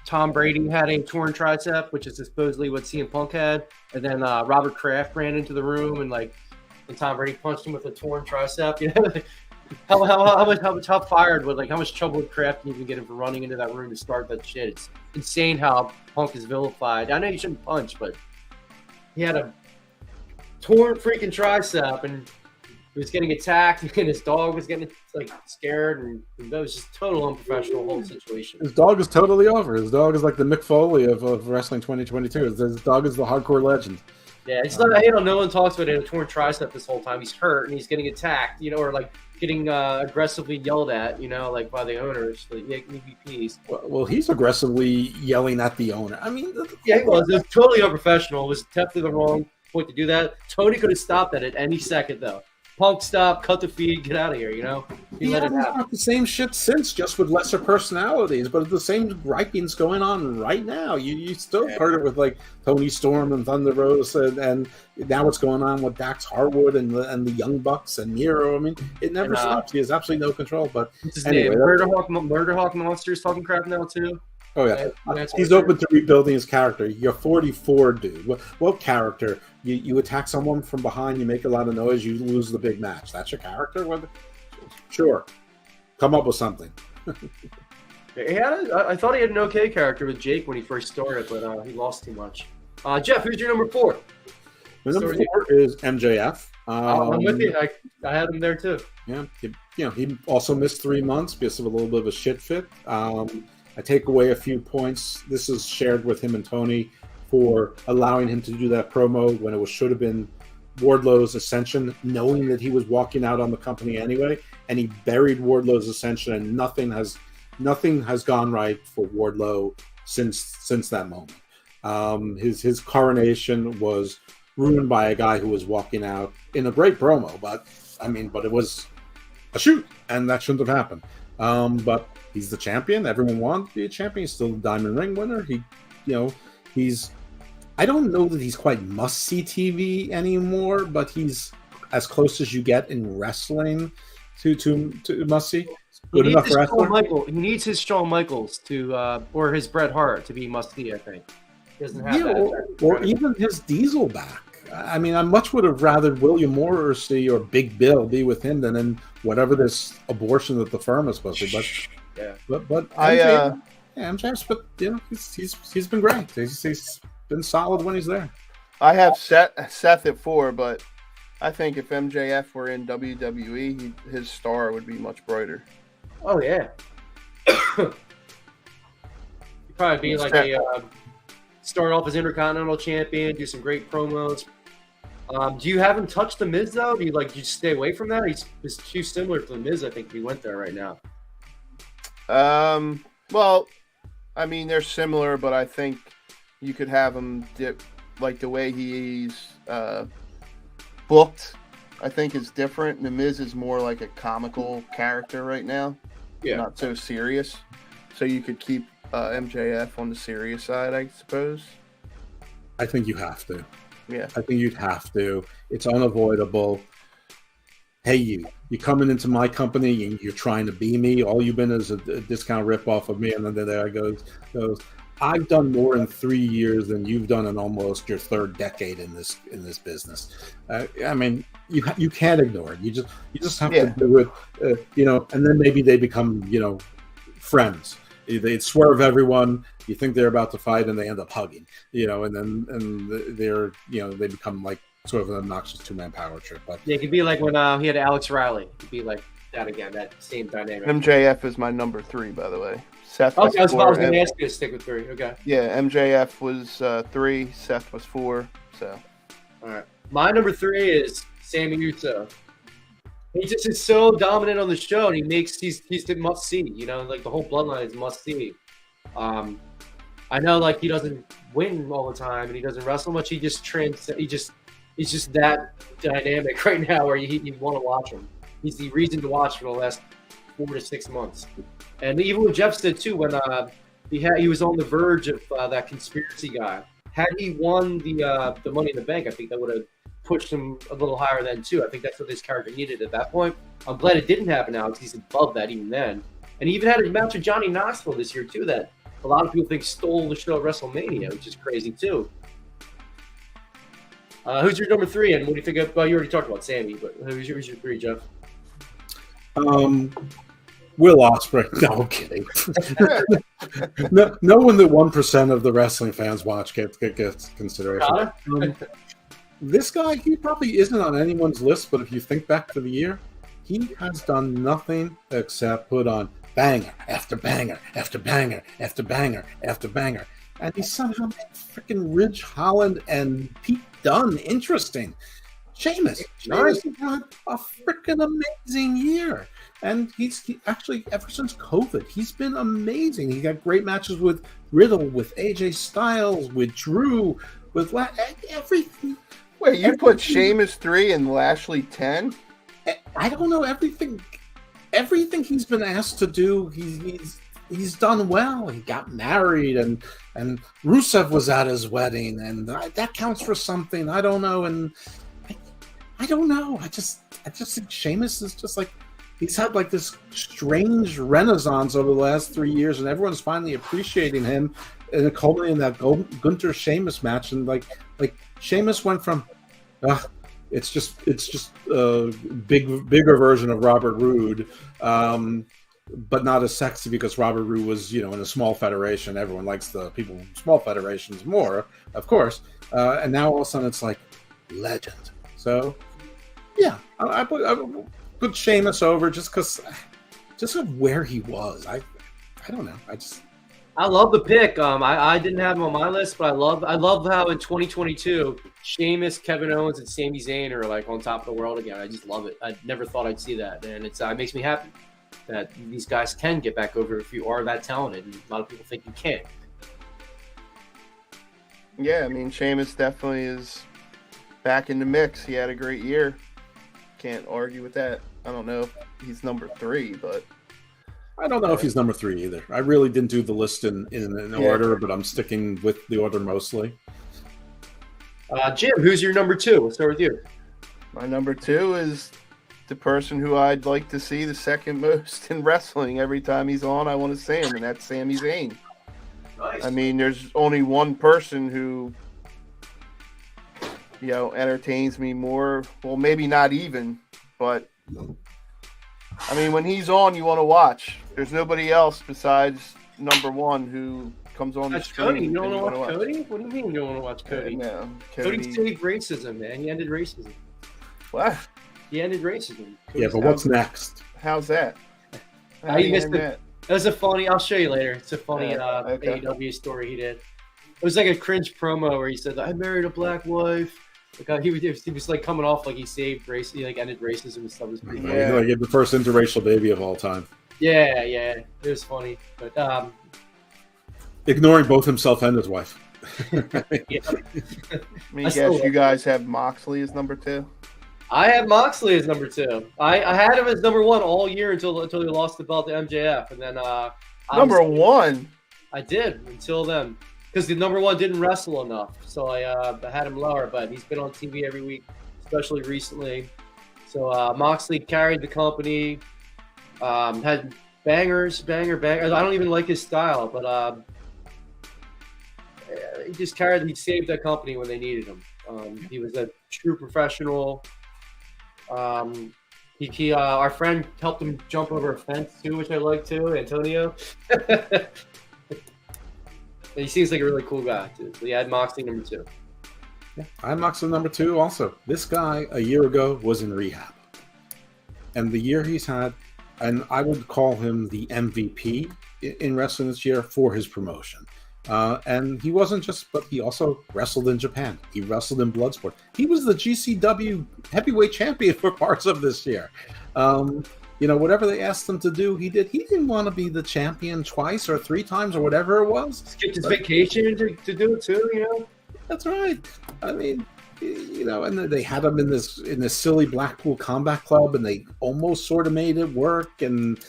Tom Brady had a torn tricep, which is supposedly what CM Punk had, and then Robert Kraft ran into the room and Tom Brady punched him with a torn tricep? You know, how fired would how much trouble would Kraft even get him for running into that room to start that shit? It's insane how Punk is vilified. I know you shouldn't punch, but he had a torn freaking tricep and he was getting attacked, and his dog was getting scared, and that was just total unprofessional whole situation. His dog is totally over. His dog is like the Mick Foley of Wrestling 2022. His dog is the hardcore legend. Yeah, it's not. You know, no one talks about it. A torn tricep this whole time. He's hurt and he's getting attacked. You know, or getting aggressively yelled at. You know, by the owners, the EVPs. Well, he's aggressively yelling at the owner. I mean, yeah, he was. It was totally unprofessional. It was definitely the wrong point to do that. Tony could have stopped that at any second, though. Punk stop, cut the feed, get out of here, you know? He let it happen. The same shit since, just with lesser personalities, but the same griping's going on right now. You still heard it with Tony Storm and Thunder Rosa, and now what's going on with Dax Harwood and the Young Bucks and Miro. I mean, it never stops. He has absolutely no control. But anyway, Murder Hawk Monster's talking crap now too. Oh yeah, he's open to rebuilding his character. You're 44, dude. What character? You attack someone from behind, you make a lot of noise, you lose the big match. That's your character? Sure, come up with something. I thought he had an okay character with Jake when he first started, but he lost too much. Jeff, who's your number 4? My number 4 is MJF. I'm with you. I had him there too. Yeah, he also missed 3 months because of a little bit of a shit fit. I take away a few points. This is shared with him and Tony for allowing him to do that promo when it should have been Wardlow's ascension, knowing that he was walking out on the company anyway, and he buried Wardlow's ascension, and nothing has gone right for Wardlow since that moment. His coronation was ruined by a guy who was walking out in a great promo, but it was a shoot, and that shouldn't have happened. But he's the champion. Everyone wanted to be a champion. He's still the Diamond Ring winner. I don't know that he's quite must-see TV anymore, but he's as close as you get in wrestling to must-see. Good enough wrestler. He needs his Shawn Michaels or his Bret Hart to be must-see, I think. He doesn't have that. Or even his Diesel back. I mean, I much would have rather William Morrissey or Big Bill be with him than in whatever this abortion that the firm is supposed to. But MJF's, but he's been great. He's been solid when he's there. I have Seth at 4, but I think if MJF were in WWE, his star would be much brighter. Oh yeah, he'd probably be start off as Intercontinental Champion, do some great promos. Do you have him touch the Miz though? Do you just stay away from that? He's too similar to the Miz. I think if he went there right now. Well, I mean they're similar, but I think you could have him dip the way he's booked. I think is different. The Miz is more like a comical character right now, not so serious. So you could keep MJF on the serious side, I suppose. I think you have to. Yeah. I think you'd have to. It's unavoidable. Hey, you're coming into my company and you're trying to be me. All you've been is a discount ripoff of me. And then there goes. I've done more in 3 years than you've done in almost your third decade in this business. I mean, you can't ignore it. You just have to do it, and then maybe they become friends. They swerve everyone. You think they're about to fight, and they end up hugging. They're they become like sort of an obnoxious two-man power trip. But yeah, it could be like when he had Alex Riley. It could be like that again. That same dynamic. MJF is my number 3, by the way. Seth was I was 4. going to ask you to stick with 3. Okay. Yeah, MJF was 3. Seth was 4. So, all right. My number 3 is Sammy Uso. He just is so dominant on the show, and he's the must see. Like the whole bloodline is must see. I know, like he doesn't win all the time, and he doesn't wrestle much. He's just that dynamic right now where you want to watch him. He's the reason to watch for the last 4 to 6 months. And even what Jeff said too, when he was on the verge of that conspiracy guy. Had he won the Money in the Bank, I think that would have pushed him a little higher then too. I think that's what this character needed at that point. I'm glad it didn't happen now because he's above that even then. And he even had a match with Johnny Knoxville this year too that a lot of people think stole the show at WrestleMania, which is crazy too. Who's your number 3? And what do you think of? Well, you already talked about Sammy, but who's your 3, Jeff? Will Ospreay. No, I'm kidding. no one that 1% of the wrestling fans watch gets consideration. This guy, he probably isn't on anyone's list, but if you think back to the year, he has done nothing except put on banger after banger after banger after banger after banger. And he somehow made freaking Ridge Holland and Pete Dunne interesting. Sheamus has had a freaking amazing year. And he actually, ever since COVID, he's been amazing. He got great matches with Riddle, with AJ Styles, with Drew, with everything. Wait, you put Sheamus 3 and Lashley 10? I don't know, everything he's been asked to do, he's done well. He got married, and Rusev was at his wedding, and that counts for something. I don't know, and I don't know. I just think Sheamus is just like, he's had like this strange renaissance over the last 3 years, and everyone's finally appreciating him. And it culminated in that Gunther Sheamus match, and like Sheamus went from, it's just a bigger version of Robert Roode, but not as sexy because Robert Roode was in a small federation. Everyone likes the people in small federations more, of course. And now all of a sudden it's like legend. So yeah, I put Sheamus over just of where he was. I don't know. I love the pick. I didn't have him on my list, but I love how in 2022, Sheamus, Kevin Owens, and Sami Zayn are like on top of the world again. I just love it. I never thought I'd see that, and it makes me happy that these guys can get back over if you are that talented. And a lot of people think you can't. Yeah, I mean, Sheamus definitely is back in the mix. He had a great year. Can't argue with that. I don't know if he's number 3, but I don't know if he's number 3 either. I really didn't do the list in order, but I'm sticking with the order mostly. Jim, who's your number 2? We'll start with you. My number 2 is the person who I'd like to see the second most in wrestling. Every time he's on, I want to see him, and that's Sami Zayn. Nice. I mean, there's only one person who, entertains me more. Well, maybe not even, but I mean, when he's on, you want to watch. There's nobody else besides number 1 who comes on the screen. Cody. You don't want to watch Cody? What do you mean you don't want to watch Cody? No. Cody saved racism, man. He ended racism. What? He ended racism. Yeah, but what's next? How's that? He missed it. It was a funny. I'll show you later. It's a funny AEW story he did. It was like a cringe promo where he said, "I married a black wife." Like he was like coming off like he saved race, he like ended racism and stuff. It was pretty funny. Yeah, like the first interracial baby of all time. Yeah, it was funny, but ignoring both himself and his wife. Yeah. I mean, I guess you guys have Moxley as number 2. I have Moxley as number 2. I had him as number 1 all year until he lost the belt to MJF, and then number 1. I did until then because the number 1 didn't wrestle enough, so I had him lower. But he's been on TV every week, especially recently. So Moxley carried the company, had banger. I don't even like his style, but he saved that company when they needed him. He was a true professional. Our friend helped him jump over a fence too, which I like too, Antonio. He seems like a really cool guy too. So he had Moxley number 2. Yeah, I had Moxley number 2 also. This guy a year ago was in rehab. And the year he's had, and I would call him the MVP in wrestling this year for his promotion. And he wasn't just, but he also wrestled in Japan. He wrestled in Bloodsport. He was the GCW heavyweight champion for parts of this year. Whatever they asked him to do, he did. He didn't want to be the champion twice or 3 times or whatever it was. Skipped his vacation to do it too, That's right. I mean, and they had him in this silly Blackpool Combat Club, and they almost sort of made it work, and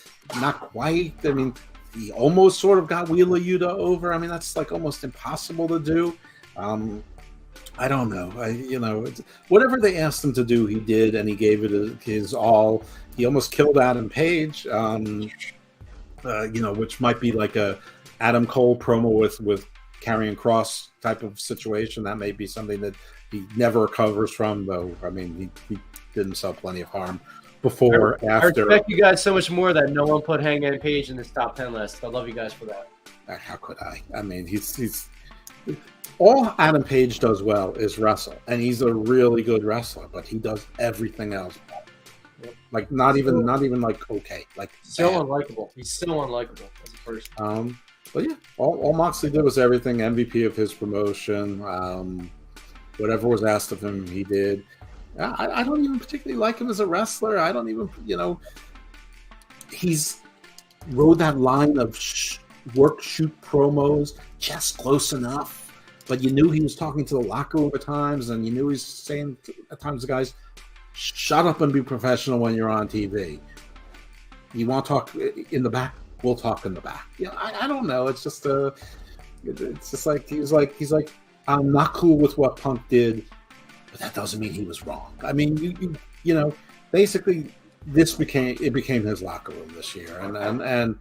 not quite. I mean, he almost sort of got Wheeler Yuta over. I mean, that's like almost impossible to do. I don't know. Whatever they asked him to do, he did, and he gave it his all. He almost killed Adam Page, which might be like a Adam Cole promo with Karrion Kross type of situation. That may be something that he never recovers from, though. I mean, he did himself plenty of harm before, after. I respect you guys so much more that no one put Hangman Page in this top 10 list. I love you guys for that. How could I? I mean, he's all Adam Page does well is wrestle, and he's a really good wrestler, but he does everything else better. Yep. Like not even like okay, like so unlikable. He's so unlikable as a person. But yeah, all Moxley did was everything. MVP of his promotion. Whatever was asked of him, he did. I don't even particularly like him as a wrestler. I don't even, he's rode that line of work, shoot promos just close enough. But you knew he was talking to the locker room at times, and you knew he was saying at times to guys, shut up and be professional when you're on TV. You want to talk in the back? We'll talk in the back. I don't know. It's just like he's like I'm not cool with what Punk did, but that doesn't mean he was wrong. I mean, basically this became his locker room this year, and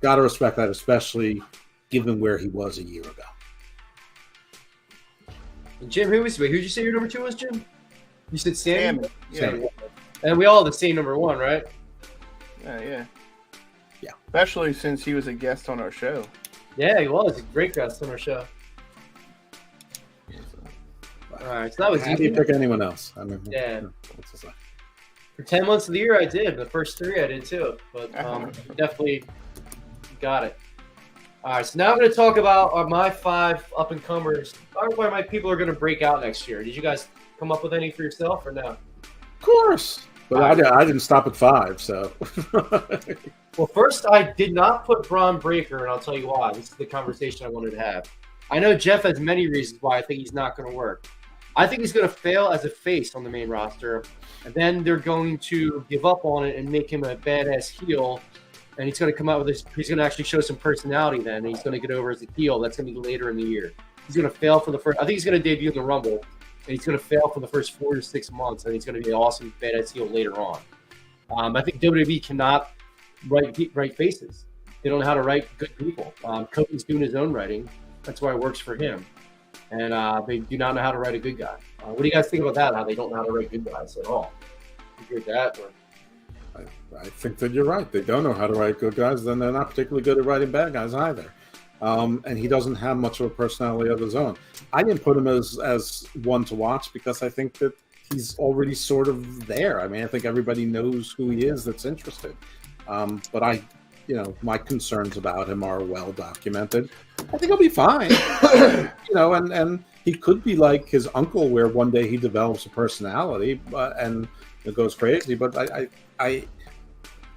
gotta respect that, especially given where he was a year ago. And Jim, who'd you say your number 2 was, Jim? You said Sammy? Yeah. And we all have the same number 1, right? Yeah. Especially since he was a guest on our show. Yeah, he was a great guest on our show. All right, so that was easy. How do you pick anyone else? I mean, yeah. For 10 months of the year, I did. The first 3, I did too. But definitely got it. All right, so now I'm going to talk about my 5 up-and-comers. Why my people are going to break out next year. Did you guys come up with any for yourself or no? Of course. But I didn't stop at 5, so. Well, first, I did not put Braun Breaker, and I'll tell you why. This is the conversation I wanted to have. I know Jeff has many reasons why I think he's not going to work. I think he's going to fail as a face on the main roster, and then they're going to give up on it and make him a badass heel, and he's going to come out with this. He's going to actually show some personality then, and he's going to get over as a heel. That's going to be later in the year. He's going to fail for the first. I think he's going to debut in the Rumble, and he's going to fail for the first 4 to 6 months, and he's going to be an awesome badass heel later on. I think WWE cannot write faces. They don't know how to write good people. Kofi's doing his own writing. That's why it works for him. And they do not know how to write a good guy. What do you guys think about that? How they don't know how to write good guys at all? You agree with that? Or? I think that you're right. They don't know how to write good guys. Then they're not particularly good at writing bad guys either. And he doesn't have much of a personality of his own. I didn't put him as one to watch because I think that he's already sort of there. I mean, I think everybody knows who he is that's interested. But my concerns about him are well documented. I think he'll be fine. And he could be like his uncle, where one day he develops a personality, and it goes crazy. But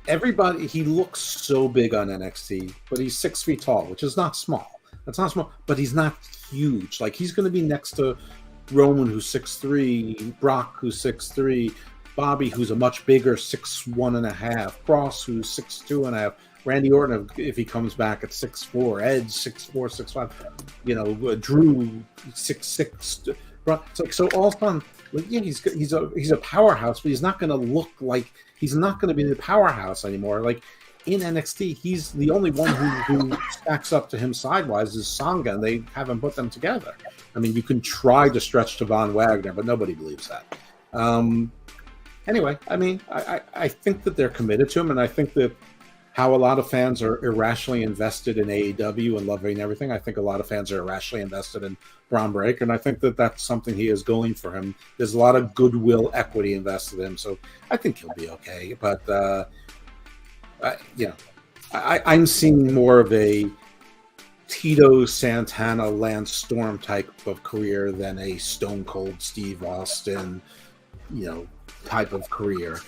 everybody, he looks so big on NXT, but he's 6 feet tall, which is not small. That's not small, but he's not huge. Like, he's going to be next to Roman, who's 6'3", Brock, who's 6'3", Bobby, who's a much bigger 6'1.5", Cross, who's 6'2.5", Randy Orton, if he comes back at 6'4", Edge 6'4", 6'5", Drew 6'6". So all of a sudden, yeah, he's a powerhouse, but he's not going to look like he's not going to be the powerhouse anymore. Like, in NXT, he's the only one who stacks up to him sidewise is Sanga, and they haven't put them together. I mean, you can try to stretch to Von Wagner, but nobody believes that. Anyway, I mean, I think that they're committed to him, and I think that how a lot of fans are irrationally invested in AEW and loving everything, I think a lot of fans are irrationally invested in Braun Breaker, and I think that that's something he is going for him. There's a lot of goodwill equity invested in him, so I think he'll be okay. But, I'm seeing more of a Tito Santana, Lance Storm type of career than a Stone Cold Steve Austin, type of career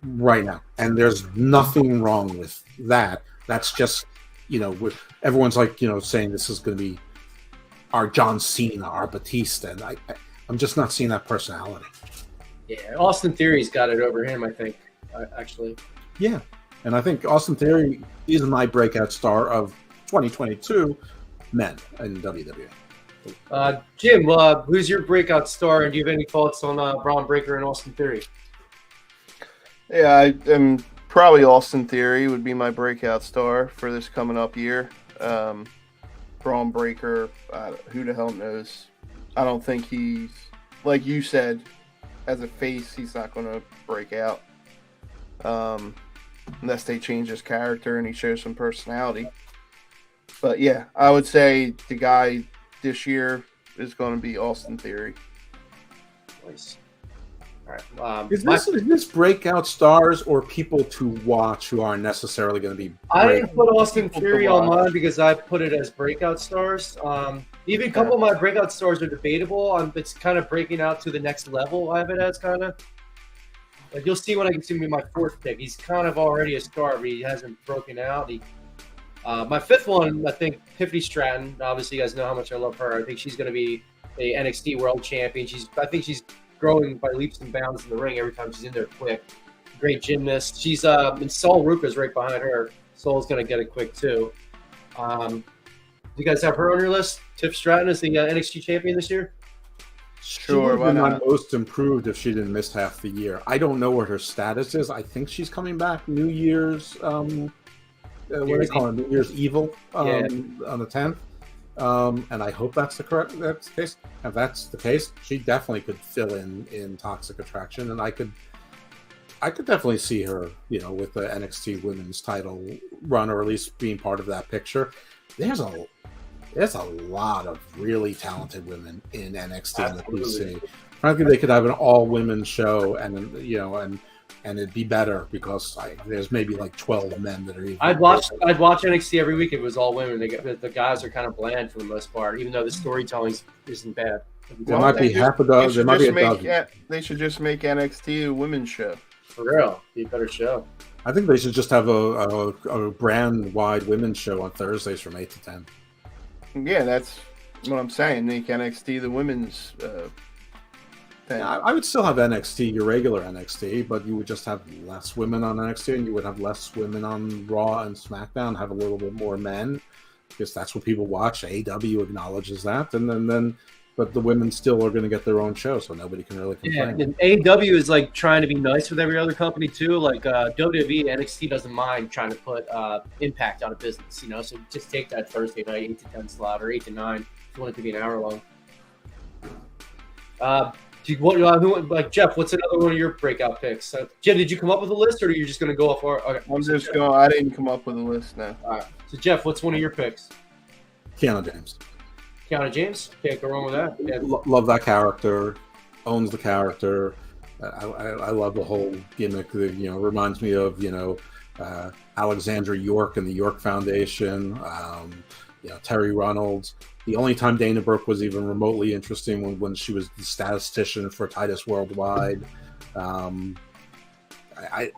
right now. And there's nothing wrong with that. That's just, everyone's like, saying this is going to be our John Cena, our Batista. And I'm just not seeing that personality. Yeah, Austin Theory's got it over him, I think, actually. Yeah. And I think Austin Theory is my breakout star of 2022 men in WWE. Jim, who's your breakout star, and do you have any thoughts on Braun Breaker and Austin Theory? Yeah, I am probably Austin Theory would be my breakout star for this coming up year. Braun Breaker, who the hell knows? I don't think he's, like you said, as a face, he's not going to break out unless they change his character and he shows some personality. But yeah, I would say the guy this year is going to be Austin Theory. Nice. All right. Is this breakout stars or people to watch who aren't necessarily going to be? I didn't put Austin Theory on mine because I put it as breakout stars. Even a couple of my breakout stars are debatable. It's kind of breaking out to the next level. I have it as kind of. Like you'll see when I get to my fourth pick. He's kind of already a star, but he hasn't broken out. My fifth one, I think, Tiffany Stratton. Obviously, you guys know how much I love her. I think she's going to be a NXT World Champion. I think she's growing by leaps and bounds in the ring every time she's in there quick. Great gymnast. She's and Sol Ruka's right behind her. Sol's going to get it quick too. Do you guys have her on your list? Tiff Stratton is the NXT champion this year. Sure, why not? Most improved if she didn't miss half the year. I don't know what her status is. I think she's coming back New Year's. What do they call it? New Year's Evil on the 10th. And I hope that's the case. If that's the case, she definitely could fill in Toxic Attraction, and I could definitely see her, with the NXT Women's title run, or at least being part of that picture. There's a lot of really talented women in NXT and the PC. Frankly, they could have an all-women show, and it'd be better because there's maybe like 12 men that are even. I'd watch NXT every week if it was all women. The guys are kind of bland for the most part, even though the storytelling isn't bad. There might be half a dozen. There might be a dozen. They should just make NXT a women's show. For real, be a better show. I think they should just have a brand-wide women's show on Thursdays from 8 to 10. Yeah, that's what I'm saying. Make NXT the women's thing. I would still have NXT, your regular NXT, but you would just have less women on NXT, and you would have less women on Raw and SmackDown. Have a little bit more men, because that's what people watch. AEW acknowledges that, but the women still are going to get their own show, so nobody can really complain. Yeah, and AEW is like trying to be nice with every other company too. Like WWE, NXT doesn't mind trying to put Impact out of business, So just take that Thursday night 8 to 10 slot or 8 to 9 if you want it to be an hour long. Jeff, what's another one of your breakout picks? Jim, did you come up with a list, or are you just going to go off our? Okay. I'm just going. I didn't come up with a list now. All right. So Jeff, what's one of your picks? Kiana James. Kiana James, can't go wrong with that. Yeah. Love that character, owns the character. I love the whole gimmick. Reminds me of Alexandra York and the York Foundation. Terry Reynolds. The only time Dana Brooke was even remotely interesting when she was the statistician for Titus Worldwide. I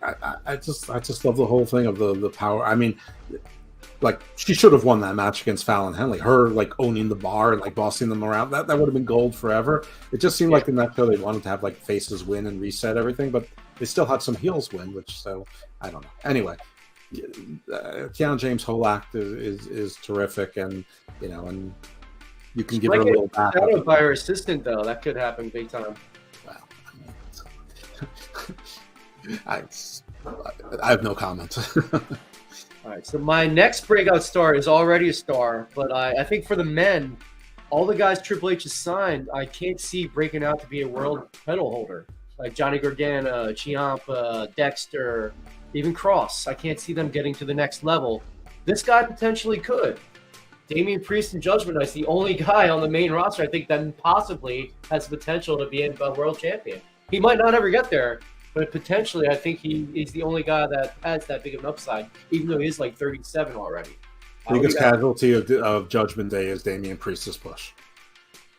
just love the whole thing of the power. I mean, like, she should have won that match against Fallon Henley. Her like owning the bar and like bossing them around. That would have been gold forever. It just seemed like in that show they wanted to have like faces win and reset everything, but they still had some heels win, so I don't know. Anyway. Kiana James' whole act is terrific, and and you can give her a little back. Shadowed by her assistant, though, that could happen big time. Well, I have no comment. All right, so my next breakout star is already a star, but I think for the men, all the guys Triple H has signed, I can't see breaking out to be a world title holder. Like Johnny Gargano, Ciampa, Dexter, even Cross. I can't see them getting to the next level. This guy potentially could. Damian Priest and Judgment Day is the only guy on the main roster I think that possibly has the potential to be a world champion. He might not ever get there, but potentially I think he's the only guy that has that big of an upside, even though he's like 37 already. Biggest casualty of Judgment Day is Damian Priest's push.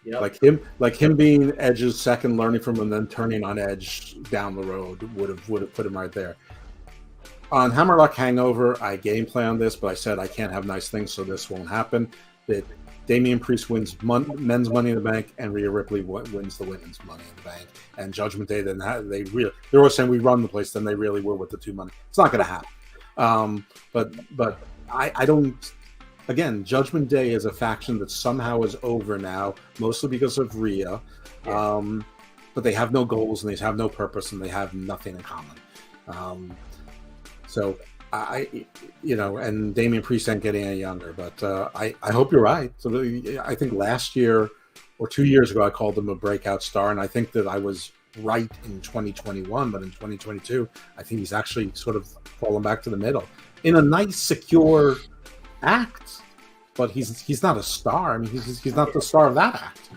Yep. Like him being Edge's second, learning from him, and then turning on Edge down the road would have put him right there. On Hammerlock Hangover, I game plan this, but I said I can't have nice things, so this won't happen. That Damian Priest wins men's Money in the Bank, and Rhea Ripley wins the women's Money in the Bank. And Judgment Day, then they're always saying we run the place, then they really will with the two money. It's not going to happen. But I don't. Again, Judgment Day is a faction that somehow is over now, mostly because of Rhea. But they have no goals, and they have no purpose, and they have nothing in common. So and Damian Priest ain't getting any younger, but I hope you're right. So I think last year or 2 years ago, I called him a breakout star, and I think that I was right in 2021, but in 2022, I think he's actually sort of fallen back to the middle in a nice, secure act. But he's not a star. I mean, he's not the star of that act.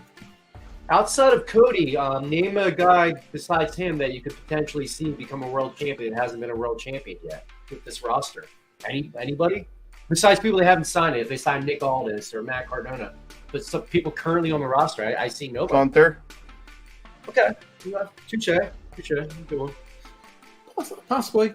Outside of Cody, name a guy besides him that you could potentially see become a world champion that hasn't been a world champion yet with this roster. Anybody? Besides people they haven't signed it. If they signed Nick Aldis or Matt Cardona. But some people currently on the roster, I see nobody. Gunther. Okay. Touche. Good one. Possibly.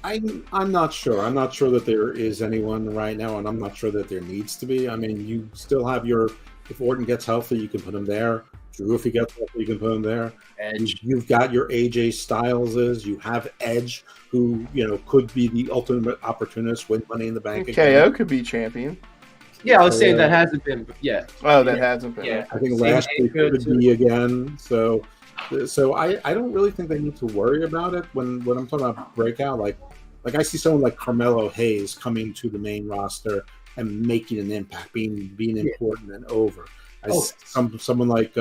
I'm not sure. I'm not sure that there is anyone right now, and I'm not sure that there needs to be. I mean, you still have if Orton gets healthy, you can put him there. Drew, if he gets healthy, you can put him there. Edge. You've got your AJ Styleses. You have Edge, who could be the ultimate opportunist, win Money in the Bank. KO could be champion. Yeah, I was saying that hasn't been yet. Oh, that hasn't been. Yeah, I think last week could be again. So I don't really think they need to worry about it when I'm talking about breakout. Like I see someone like Carmelo Hayes coming to the main roster and making an impact, being important and over. Someone like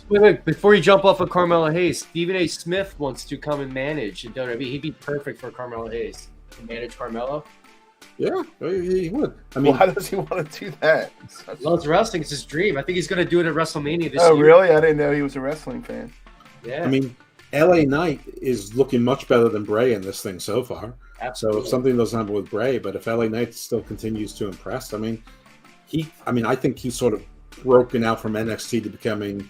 wait, before you jump off of Carmelo Hayes, Stephen A. Smith wants to come and manage in WWE. He'd be perfect for Carmelo Hayes to manage Carmelo. Yeah, he would. I mean, why does he want to do that? He loves wrestling. It's his dream. I think he's going to do it at WrestleMania this year. Oh, really? I didn't know he was a wrestling fan. Yeah. I mean, LA Knight is looking much better than Bray in this thing so far. Absolutely. So if something doesn't happen with Bray, but if LA Knight still continues to impress, I think he's sort of broken out from NXT to becoming,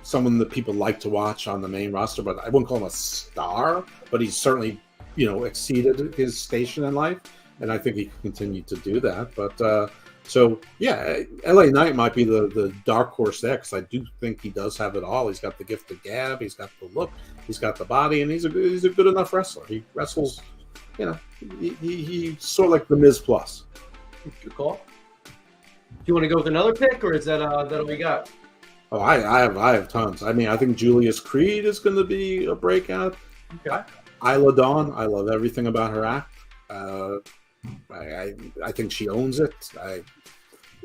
someone that people like to watch on the main roster. But I wouldn't call him a star, but he's certainly, exceeded his station in life, and I think he can continue to do that. But so yeah, LA Knight might be the dark horse there, because I do think he does have it all. He's got the gift of gab, he's got the look, he's got the body, and he's a good enough wrestler. He wrestles, he's sort of like the Miz Plus. Good call. Do you want to go with another pick, or is that all we got? Oh, I have tons. I mean, I think Julius Creed is going to be a breakout. Okay. Isla Dawn, I love everything about her act. I think she owns it.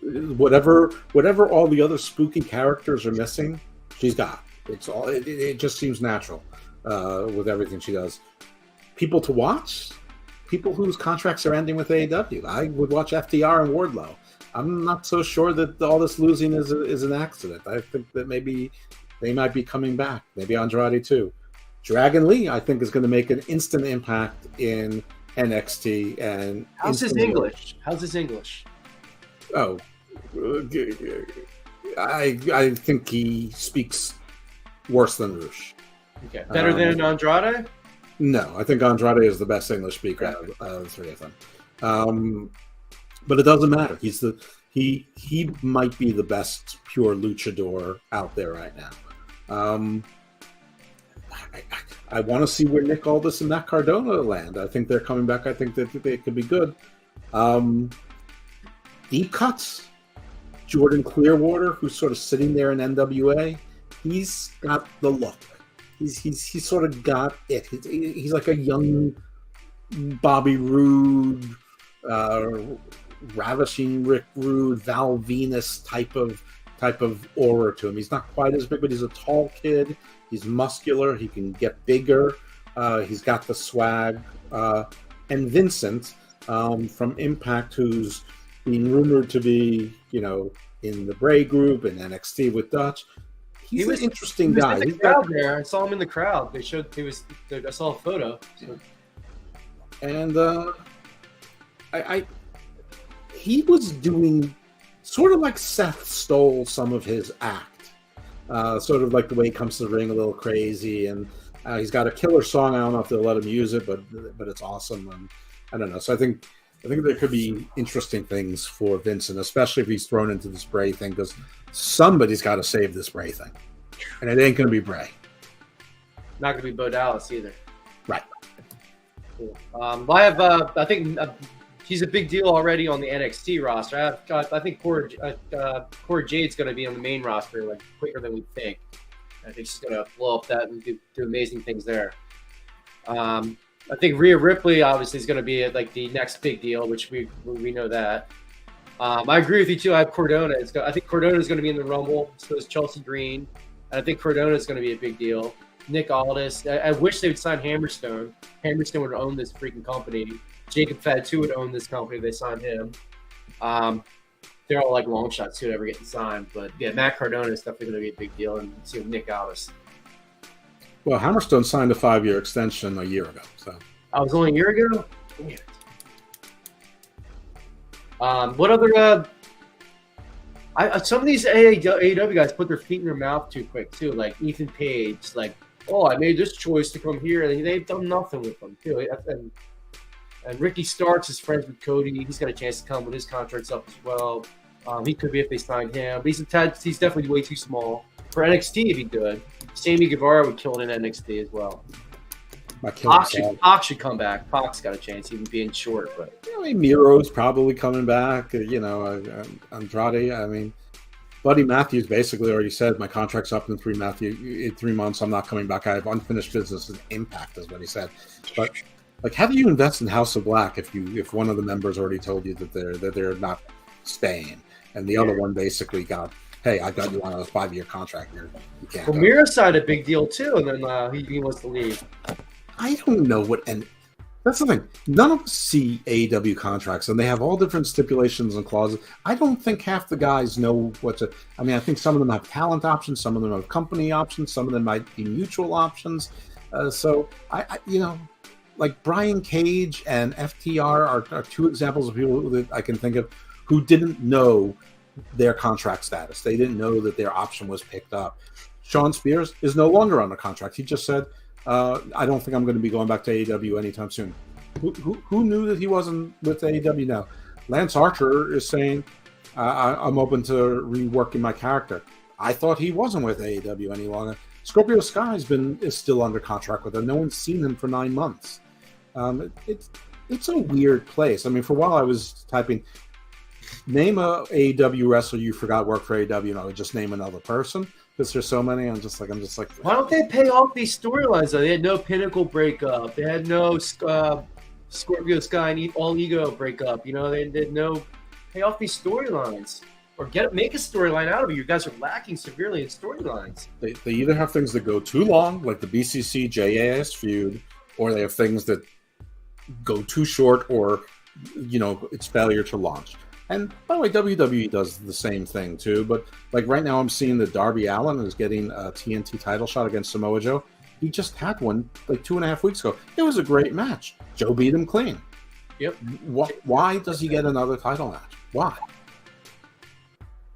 Whatever all the other spooky characters are missing, she's got. It just seems natural with everything she does. People to watch, people whose contracts are ending with AEW. I would watch FTR and Wardlow. I'm not so sure that all this losing is an accident. I think that maybe they might be coming back. Maybe Andrade too. Dragon Lee, I think, is going to make an instant impact in NXT. And how's his English? Oh, I think he speaks worse than Rush. Okay, better than Andrade? No, I think Andrade is the best English speaker out of the three of them. But it doesn't matter. He might be the best pure luchador out there right now. I want to see where Nick Aldis and Matt Cardona land. I think they're coming back. I think that they could be good. Deep cuts. Jordan Clearwater, who's sort of sitting there in NWA, he's got the look. he's sort of got it. He's like a young Bobby Roode, ravishing Rick Rude, Val Venus type of aura to him. He's not quite as big, but he's a tall kid. He's muscular. He can get bigger. He's got the swag. And Vincent from Impact, who's being rumored to be, in the Bray group and NXT with Dutch. He's an interesting guy. He's out there. I saw him in the crowd. I saw a photo. So. And he was doing sort of like Seth stole some of his act, sort of like the way he comes to the ring, a little crazy, and he's got a killer song. I don't know if they'll let him use it, but it's awesome, and I don't know. So I think there could be interesting things for Vincent, especially if he's thrown into this Bray thing, because somebody's got to save this Bray thing, and it ain't going to be Bray. Not going to be Bo Dallas either. Right. Cool. I think he's a big deal already on the NXT roster. I think Cora Jade's going to be on the main roster like quicker than we think. I think she's going to blow up that and do amazing things there. I think Rhea Ripley obviously is going to be like the next big deal, which we know that. I agree with you too. I have Cardona. I think Cardona is going to be in the Rumble. So is Chelsea Green. And I think Cardona is going to be a big deal. Nick Aldis. I wish they would sign Hammerstone. Hammerstone would own this freaking company. Jacob Fatu would own this company. They signed him. They're all like long shots too, ever getting signed. But yeah, Matt Cardona is definitely going to be a big deal. And see with Nick Aldis. Well, Hammerstone signed a 5-year extension a year ago. So I was only a year ago. Damn it. What other? Some of these AEW guys put their feet in their mouth too quick too. Like Ethan Page, like, oh, I made this choice to come here, and they've done nothing with them too. And Ricky Starks is friends with Cody. He's got a chance to come when his contract's up as well. He could be if they signed him, but he's definitely way too small for NXT. If he could, Sammy Guevara would kill it in NXT as well. Pac should come back. Pac's got a chance, even being short. But Miro's probably coming back. Andrade. I mean, Buddy Matthews basically already said my contract's up in 3 months. I'm not coming back. I have unfinished business and Impact, is what he said. But like, how do you invest in House of Black if one of the members already told you that they're not staying, and the other one basically got, hey, I got you on a 5-year contract here. You can't. Well, Miro signed a big deal too, and then he wants to leave. I don't know what, and that's the thing. None of us see AEW contracts, and they have all different stipulations and clauses. I don't think half the guys know what to. I mean, I think some of them have talent options, some of them have company options, some of them might be mutual options. So I like Brian Cage and FTR are 2 examples of people that I can think of who didn't know their contract status. They didn't know that their option was picked up. Sean Spears is no longer on a contract. He just said, I don't think I'm going to be going back to AEW anytime soon. Who knew that he wasn't with AEW now? Lance Archer is saying, I'm open to reworking my character. I thought he wasn't with AEW any longer. Scorpio Sky is still under contract with them. No one's seen him for 9 months. It's a weird place. I mean, for a while I was typing, name a AEW wrestler you forgot worked for AEW, and I would just name another person. Because there's so many, I'm just like. Why don't they pay off these storylines? Though? They had no Pinnacle breakup. They had no Scorpio Sky and All Ego breakup. They did no pay off these storylines or make a storyline out of it. You guys are lacking severely in storylines. They either have things that go too long, like the BCC JAS feud, or they have things that go too short, or it's failure to launch. And by the way, WWE does the same thing too. But like right now, I'm seeing that Darby Allin is getting a TNT title shot against Samoa Joe. He just had one like 2.5 weeks ago. It was a great match. Joe beat him clean. Yep. Why does he get another title match? Why?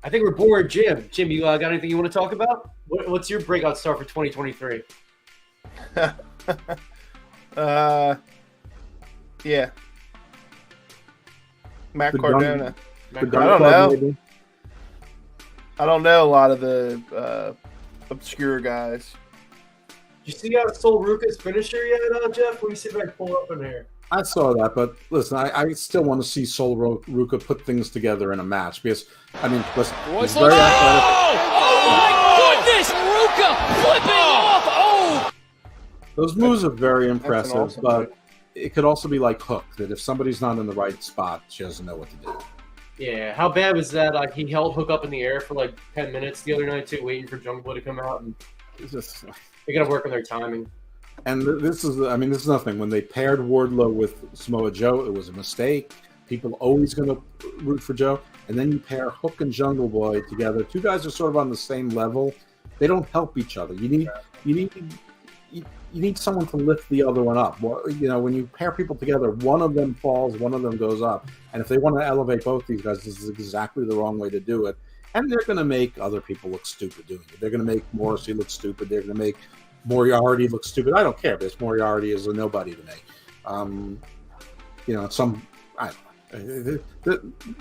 I think we're bored, Jim. Jim, you got anything you want to talk about? What's your breakout star for 2023? Yeah. Matt The Cardona. The I don't know. Maybe? I don't know a lot of the obscure guys. Did you see how Sol Ruka's finisher yet, Jeff? Let me see if I can pull it up in here. I saw that, but listen, I still want to see Sol Ruka put things together in a match because, I mean, listen, he's very athletic. Oh my goodness! Ruka flipping off! Oh! Those moves are very an impressive, awesome but move. it could also be like Hook, that if somebody's not in the right spot, she doesn't know what to do. Yeah, how bad was that? Like he held Hook up in the air for like 10 minutes the other night too, waiting for Jungle Boy to come out, and It's just, they got to work on their timing. and this is nothing. When they paired Wardlow with Samoa Joe, it was a mistake. People always going to root for Joe. And then you pair Hook and Jungle Boy together. Two guys are sort of on the same level. They don't help each other. You need someone to lift the other one up. Well, when you pair people together, one of them falls, one of them goes up. And if they want to elevate both these guys, this is exactly the wrong way to do it. And they're going to make other people look stupid doing it. They're going to make Morrissey look stupid. They're going to make Moriarty look stupid. I don't care because Moriarty is a nobody to me.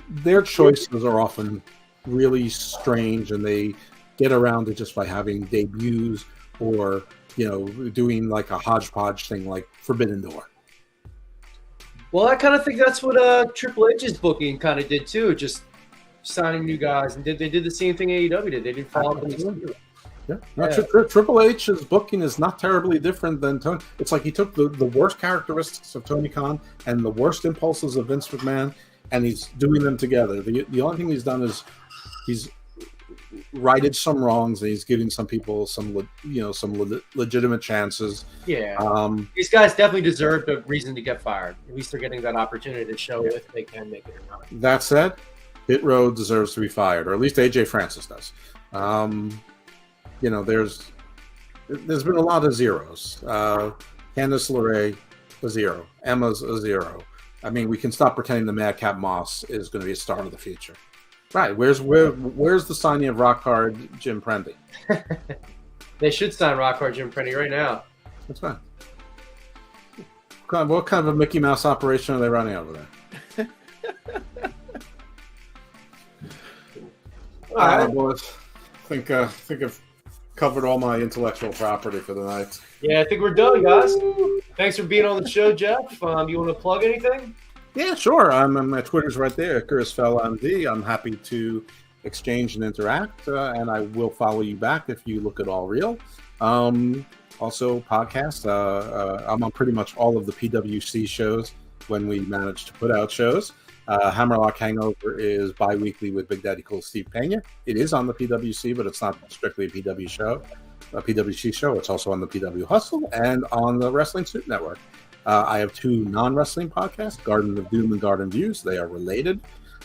Their choices are often really strange, and they get around it just by having debuts or doing like a hodgepodge thing like Forbidden Door. Well, I kind of think that's what Triple H's booking kind of did too, just signing new guys, and they did the same thing AEW did. They didn't follow them. Triple H's booking is not terribly different than Tony. It's like he took the worst characteristics of Tony Khan and the worst impulses of Vince McMahon, and he's doing them together. The only thing he's done is he's righted some wrongs, and he's giving some people some legitimate chances. Yeah, these guys definitely deserve the reason to get fired. At least they're getting that opportunity to show if they can make it or not. That said, Hit Row deserves to be fired, or at least AJ Francis does. There's been a lot of zeros. Candice LeRae, a zero. Emma's a zero. I mean, we can stop pretending the Madcap Moss is going to be a star of the future. Right. Where's the signing of Rock Hard Jim Prendy? They should sign Rock Hard Jim Prendy right now. That's fine. What kind of a Mickey Mouse operation are they running over there? All right, boys. I think I've covered all my intellectual property for the night. Yeah, I think we're done, guys. Thanks for being on the show, Jeff. You want to plug anything? Yeah, sure. My Twitter's right there, IcarusFellMD. I'm happy to exchange and interact, and I will follow you back if you look at All Real. Also, podcast. I'm on pretty much all of the PWC shows when we manage to put out shows. Hammerlock Hangover is bi-weekly with Big Daddy Cool Steve Pena. It is on the PWC, but it's not strictly a PWC show. It's also on the PW Hustle and on the Wrestling Suit Network. I have two non-wrestling podcasts, Garden of Doom and Garden Views. They are related.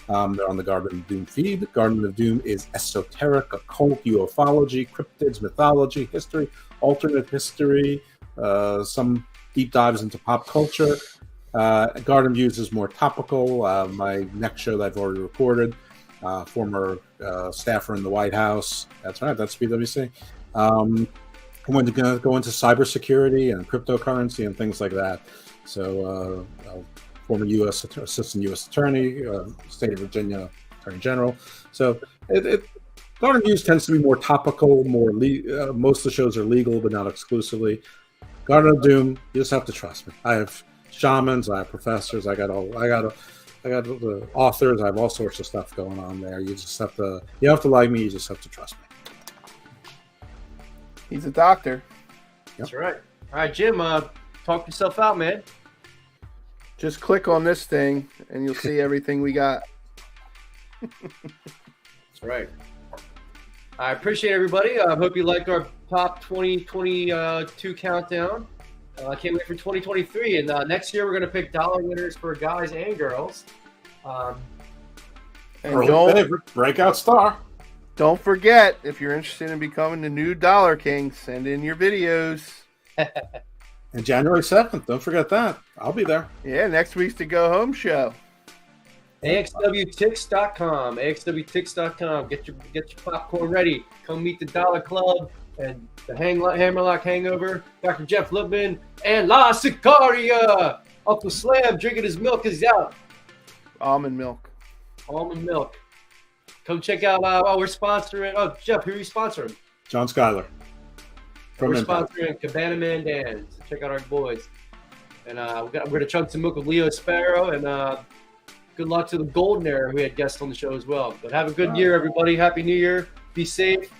They're on the Garden of Doom feed. Garden of Doom is esoteric, occult, ufology, cryptids, mythology, history, alternate history, some deep dives into pop culture. Garden Views is more topical. My next show that I've already recorded, former staffer in the White House. That's right, that's PwC. I'm going to go into cybersecurity and cryptocurrency and things like that. So, former assistant U.S. attorney, state of Virginia attorney general. So, Garden Views tends to be more topical. Most of the shows are legal, but not exclusively. Garden of Doom, you just have to trust me. I have shamans, I have professors, I got the authors, I have all sorts of stuff going on there. You have to like me, you just have to trust me. He's a doctor. That's right. All right, Jim, talk yourself out, man. Just click on this thing and you'll see everything we got. That's right. I appreciate everybody. I hope you liked our top 2022 countdown. I can't wait for 2023. And next year, we're going to pick dollar winners for guys and girls. And breakout star. Don't forget, if you're interested in becoming the new Dollar King, send in your videos. And January 7th, don't forget that. I'll be there. Yeah, next week's the Go Home show. AXWTix.com. AXWTix.com. Get your popcorn ready. Come meet the Dollar Club and the Hammerlock Hangover. Dr. Jeff Lipman and La Sicaria. Uncle Slam drinking his milk is out. Almond milk. Almond milk. Come check out. We're sponsoring. Oh, Jeff, who are we sponsoring? John Schuyler. We're sponsoring Cabana Man Dan. So check out our boys. And we're going to chug some milk with Leo Sparrow. And good luck to the Golden Era, who we had guests on the show as well. But have a good year, everybody. Happy New Year. Be safe.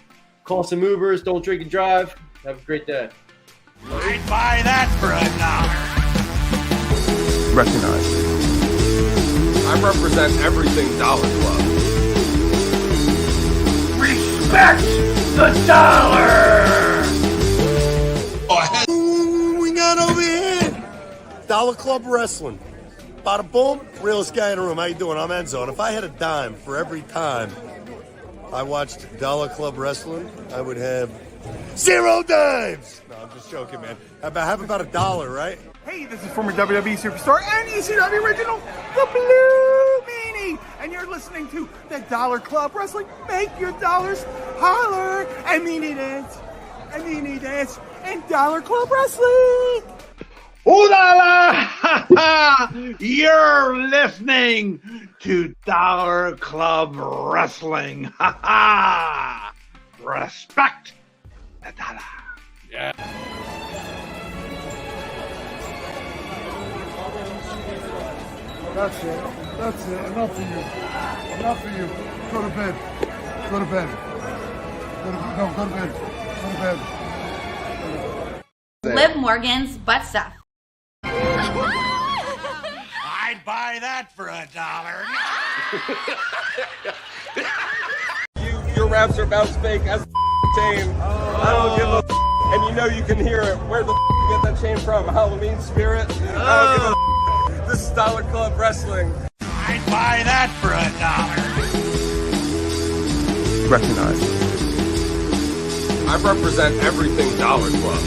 Call some Ubers. Don't drink and drive. Have a great day. I'd buy that for $1. Recognize. I represent everything Dollar Club. Respect the dollar! Oh, I had We got over here. Dollar Club Wrestling. Bada boom, realest guy in the room. How you doing? I'm Enzo. And if I had a dime for every time I watched Dollar Club Wrestling, I would have 0 dimes. No, I'm just joking, man. Have about $1, right? Hey, this is former WWE superstar and ECW original, the Blue Meanie, and you're listening to the Dollar Club Wrestling. Make your dollars holler. I mean it is. And Dollar Club Wrestling. Ooh la la! You're listening to Dollar Club Wrestling. Ha ha! Respect the dollar. Yeah. That's it. Enough for you. Go to bed. Go to bed. Go to bed. Liv Morgan's butt stuff. I'd buy that for $1. Your raps are about as fake as chain. I don't give a and you know you can hear it. Where the you get that chain from? Halloween Spirit? I don't give a This is Dollar Club Wrestling. I'd buy that for $1. Recognize. I represent everything Dollar Club.